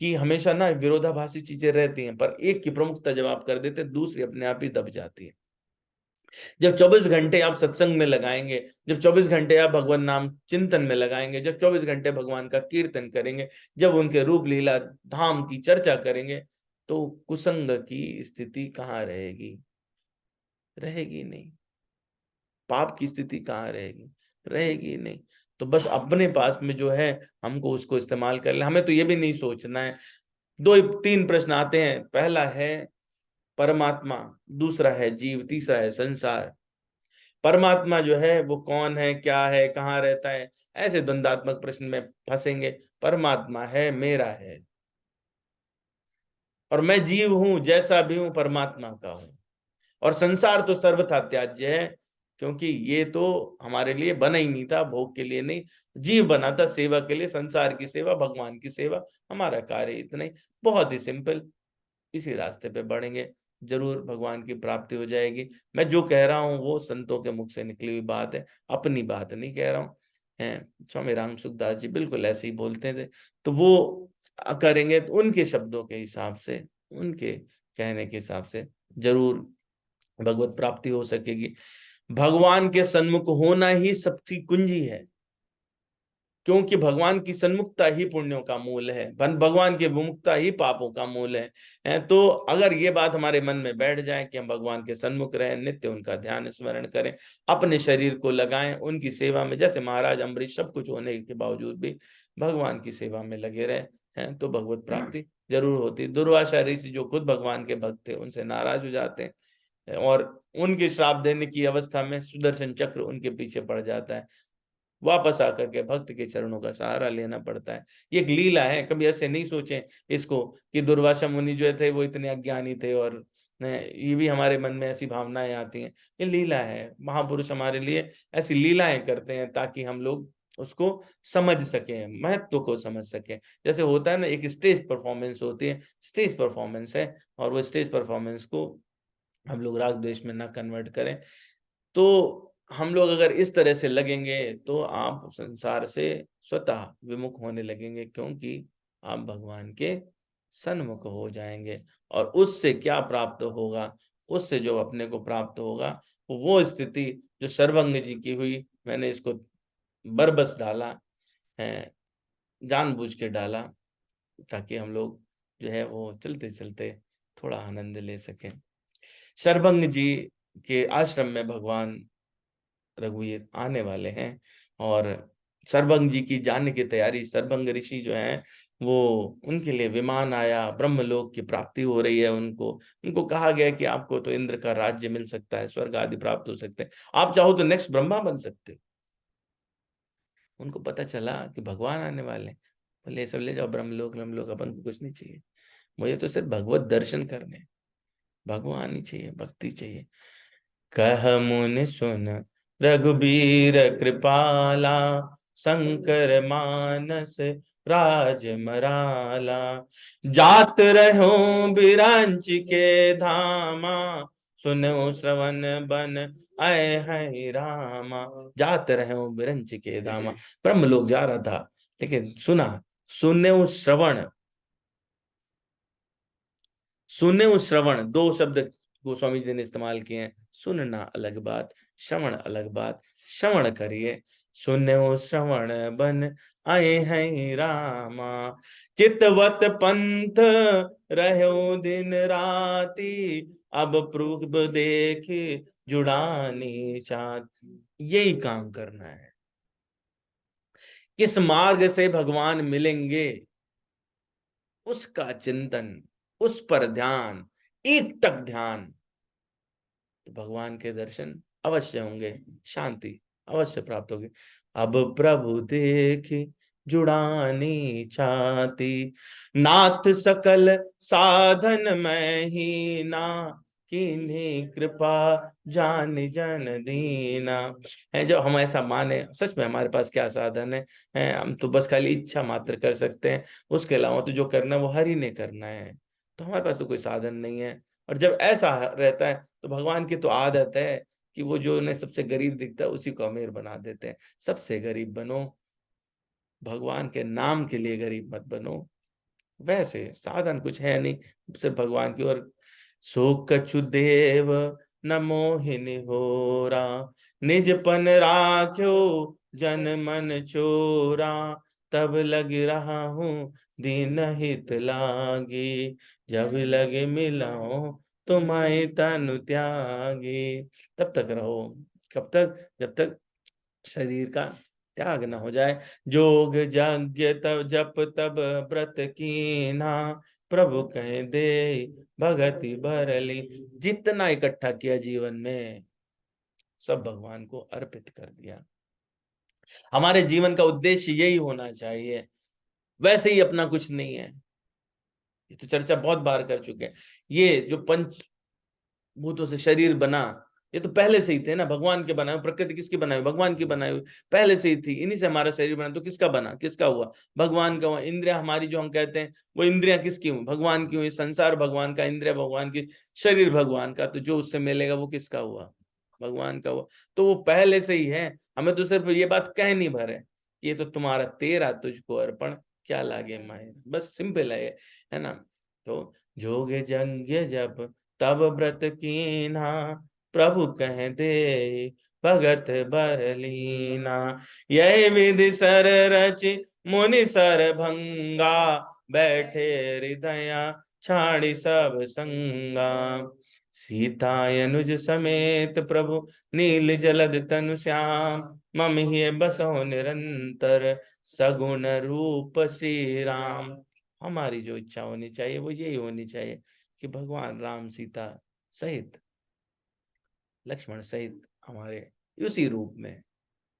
कि हमेशा ना विरोधाभासी चीजें रहती हैं, पर एक की प्रमुखता जब आप कर देते हैं, दूसरी अपने आप ही दब जाती है। जब 24 घंटे आप सत्संग में लगाएंगे, जब 24 घंटे आप भगवान नाम चिंतन में लगाएंगे, जब 24 घंटे भगवान का कीर्तन करेंगे, जब उनके रूप लीला धाम की चर्चा करेंगे, तो कुसंग की स्थिति कहाँ रहेगी? रहेगी नहीं। पाप की स्थिति कहाँ रहेगी? रहेगी नहीं। तो बस अपने पास में जो है हमको उसको इस्तेमाल कर ले। हमें तो ये भी नहीं सोचना है। दो तीन प्रश्न आते हैं, पहला है परमात्मा, दूसरा है जीव, तीसरा है संसार। परमात्मा जो है वो कौन है, क्या है, कहाँ रहता है, ऐसे द्वंदात्मक प्रश्न में फंसेंगे। परमात्मा है, मेरा है, और मैं जीव हूं, जैसा भी हूं परमात्मा का हूं। और संसार तो सर्वथा त्याज्य है, क्योंकि ये तो हमारे लिए बना ही नहीं था, भोग के लिए नहीं। जीव बना था सेवा के लिए, संसार की सेवा, भगवान की सेवा, हमारा कार्य इतना ही। बहुत ही सिंपल, इसी रास्ते पे बढ़ेंगे, जरूर भगवान की प्राप्ति हो जाएगी। मैं जो कह रहा हूँ वो संतों के मुख से निकली हुई बात है, अपनी बात नहीं कह रहा हूँ। हैं, स्वामी राम सुखदास जी बिल्कुल ऐसे ही बोलते थे। तो वो करेंगे तो उनके शब्दों के हिसाब से, उनके कहने के हिसाब से जरूर भगवत प्राप्ति हो सकेगी। भगवान के सन्मुख होना ही सबकी कुंजी है, क्योंकि भगवान की सन्मुखता ही पुण्यों का मूल है, भगवान की विमुखता ही पापों का मूल है। तो अगर ये बात हमारे मन में बैठ जाए कि हम भगवान के सन्मुख रहें, नित्य उनका ध्यान स्मरण करें, अपने शरीर को लगाएं उनकी सेवा में, जैसे महाराज अम्बरीश सब कुछ होने के बावजूद भी भगवान की सेवा में लगे रहे हैं, तो भगवत प्राप्ति जरूर होती। दुर्वासा ऋषि जो खुद भगवान के भक्त थे, उनसे नाराज हो जाते हैं और उनके श्राप देने की अवस्था में सुदर्शन चक्र उनके पीछे पड़ जाता है। वापस आकर के भक्त के चरणों का सहारा लेना पड़ता है। ये एक लीला है, कभी ऐसे नहीं सोचें इसको कि दुर्वासा मुनि जो थे वो इतने अज्ञानी थे, और ये भी हमारे मन में ऐसी भावनाएं आती हैं। ये लीला है, महापुरुष हमारे लिए ऐसी लीलाएं करते हैं ताकि हम लोग उसको समझ सकें, महत्व को समझ सकें। जैसे होता है ना, एक स्टेज परफॉर्मेंस होती है, स्टेज परफॉर्मेंस है, और वो स्टेज परफॉर्मेंस को हम लोग राग द्वेष में ना कन्वर्ट करें। तो हम लोग अगर इस तरह से लगेंगे तो आप संसार से स्वतः विमुख होने लगेंगे, क्योंकि आप भगवान के सन्मुख हो जाएंगे। और उससे क्या प्राप्त होगा? उससे जो अपने को प्राप्त होगा वो स्थिति जो सर्वंग जी की हुई, मैंने इसको बरबस डाला है, जानबूझ के डाला, ताकि हम लोग जो है वो चलते चलते थोड़ा आनंद ले सकें। सर्वंग जी के आश्रम में भगवान रघुवीर आने वाले हैं, और सर्वंग जी की जाने की तैयारी, सर्वंग ऋषि जो हैं वो, उनके लिए विमान आया, ब्रह्मलोक की प्राप्ति हो रही है उनको। उनको कहा गया कि आपको तो इंद्र का राज्य मिल सकता है, स्वर्ग आदि प्राप्त हो सकते हैं, आप चाहो तो नेक्स्ट ब्रह्मा बन सकते हो। उनको पता चला कि भगवान आने वाले हैं, बोले सब ले जाओ ब्रह्मलोक, ब्रह्मलोक, अपन को कुछ नहीं चाहिए, मुझे तो सिर्फ भगवत दर्शन करने, भगवान ही चाहिए, भक्ति चाहिए। कह मुनि सुन रघुबीर कृपाला, शंकर मानस राज मराला। जात रहो बिरंच के धामा, सुनो श्रवण बन आए हैं रामा। जात रहो बिरंच के धामा, ब्रह्म लोग जा रहा था, लेकिन सुना, सुनो श्रवण, सुने उ श्रवण, दो शब्द गोस्वामी जी ने इस्तेमाल किए हैं। सुनना अलग बात, श्रवण अलग बात। श्रवण करिए। सुने उ श्रवण बन आए हैं रामा, चितवत पंथ रहो दिन राती, अब प्रभु देख जुड़ानी चाँद। यही काम करना है। किस मार्ग से भगवान मिलेंगे उसका चिंतन, उस पर ध्यान, एक टक ध्यान, तो भगवान के दर्शन अवश्य होंगे, शांति अवश्य प्राप्त होगी। अब प्रभु देख जुड़ानी चाहती, नाथ सकल साधन में ही ना, किन्हीं कृपा जान जन दीना। है जब हम ऐसा माने सच में हमारे पास क्या साधन है, हम तो बस खाली इच्छा मात्र कर सकते हैं, उसके अलावा तो जो करना है वो हरि ने करना है, तो हमारे पास तो कोई साधन नहीं है। और जब ऐसा रहता है तो भगवान की तो आदत है कि वो जो उन्हें सबसे गरीब दिखता है उसी को अमीर बना देते हैं। सबसे गरीब बनो, भगवान के नाम के लिए गरीब मत बनो। वैसे साधन कुछ है नहीं, सिर्फ भगवान की ओर। सो कछु देव न मोहिनी होरा, निजपन राख्यो जन मन चोरा, तब लग रहा हूँ दीन हित लागी, जब लगे मिलाओ तुम्हारी तनु त्यागी। तब तक रहो। कब तक? जब तक शरीर का त्याग न हो जाए। जोग यज्ञ तब जप तब व्रत कीन्हा, प्रभु कहे दे भगति भरली। जितना इकट्ठा किया जीवन में सब भगवान को अर्पित कर दिया। हमारे जीवन का उद्देश्य यही होना चाहिए, वैसे ही अपना कुछ नहीं है। ये तो चर्चा बहुत बार कर चुके हैं। ये जो पंच भूतों से शरीर बना, ये तो पहले से ही थे ना, भगवान के बनाए। प्रकृति किसकी बनाई हुई? भगवान की बनाई हुई, पहले से ही थी। इन्हीं से हमारा शरीर बना, तो किसका बना? किसका हुआ? भगवान का हुआ। इंद्रिया हमारी जो हम कहते हैं, वो इंद्रिया किसकी हुई? भगवान की हुई। संसार भगवान का, इंद्रिया भगवान की, शरीर भगवान का, तो जो उससे मिलेगा वो किसका हुआ? भगवान का हुआ। तो वो पहले से ही है, हमें तो सिर्फ ये बात कहनी भर है, ये तो तुम्हारा तेरा तुझको अर्पण, क्या लागे माए। बस सिंपल है ना। तो जोगे जंग जब तब व्रत कीन्हा, प्रभु कह दे भगत बरलीना। यही विधि सर रचि मुनि सर भंगा, बैठे हृदय छाड़ी सब संगा। सीता अनुज समेत प्रभु नील जलद तनु श्याम, मम ही बसो निरंतर सगुण रूप श्री राम। हमारी जो इच्छा होनी चाहिए वो यही होनी चाहिए कि भगवान राम सीता सहित, लक्ष्मण सहित हमारे उसी रूप में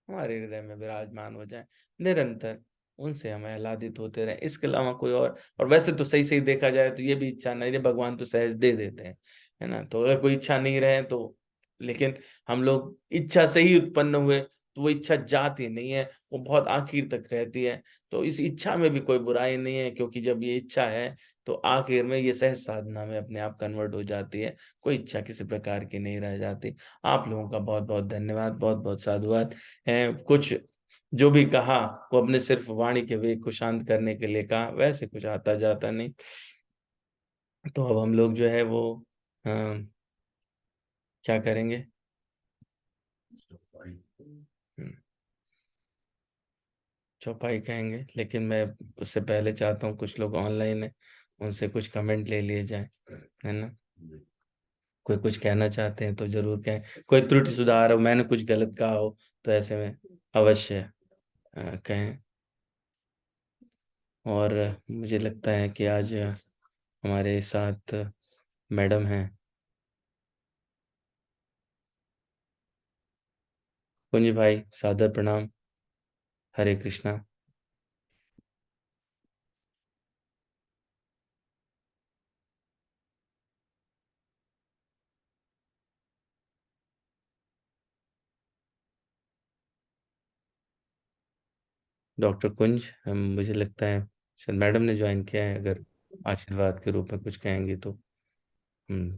हमारे हृदय में विराजमान हो जाए निरंतर, उनसे हम आह्लादित होते रहे। इसके अलावा कोई और वैसे तो सही सही देखा जाए तो ये भी इच्छा नहीं है, भगवान तो सहज दे देते हैं, है ना। तो अगर कोई इच्छा नहीं रहे तो, लेकिन हम लोग इच्छा से ही उत्पन्न हुए, तो वो इच्छा जाती नहीं है, वो बहुत आखिर तक रहती है। तो इस इच्छा में भी कोई बुराई नहीं है, क्योंकि जब ये इच्छा है तो आखिर में ये सहज साधना में अपने आप कन्वर्ट हो जाती है। कोई इच्छा किसी प्रकार की नहीं रह जाती। आप लोगों का बहुत बहुत धन्यवाद, बहुत बहुत साधुवाद है। कुछ जो भी कहा वो अपने सिर्फ वाणी के वेग को शांत करने के लिए कहा, वैसे कुछ आता जाता नहीं। तो अब हम लोग जो है वो अ, क्या करेंगे? हम्म, चौपाई कहेंगे, लेकिन मैं उससे पहले चाहता हूँ कुछ लोग ऑनलाइन है, उनसे कुछ कमेंट ले लिए जाए, है ना। कोई कुछ कहना चाहते हैं तो जरूर कहें। कोई त्रुटि सुधार हो, मैंने कुछ गलत कहा हो तो ऐसे में अवश्य कहें। और मुझे लगता है कि आज हमारे साथ मैडम हैं। कुंज भाई सादर प्रणाम। हरे कृष्णा। डॉक्टर कुंज, हम मुझे लगता है शायद मैडम ने ज्वाइन किया है, अगर आशीर्वाद के रूप में कुछ कहेंगे तो हम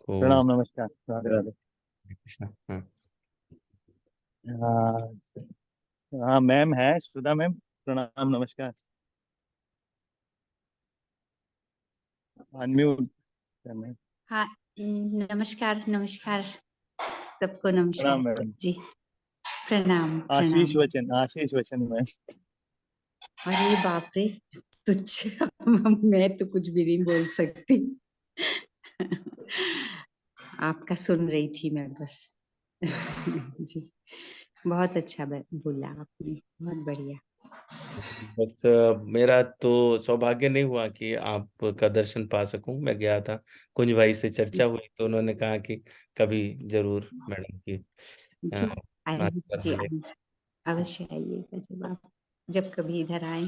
को। प्रणाम, नमस्कार, राधे राधे। हरे कृष्णा। हाँ। हाँ। हाँ मैम है, सुधा मैम, प्रणाम, नमस्कार। अनम्यूट करना है। हाँ, नमस्कार नमस्कार सबको नमस्कार प्रणाम मैडम। जी। प्रणाम आशीष प्रणाम। वचन मैम। अरे बाप रे, तुझ मैं तो कुछ भी नहीं बोल सकती। आपका सुन रही थी मैं बस। जी, बहुत अच्छा बोला आपने, बहुत बढ़िया। बस मेरा तो सौभाग्य नहीं हुआ कि आपका दर्शन पा सकूं। मैं गया था, कुंज भाई से चर्चा हुई तो उन्होंने कहा कि कभी जरूर मैडम की जी आइए, आशीर्वाद जी मिले। आइए, अवश्य आइएगा जब आप, जब कभी इधर आए।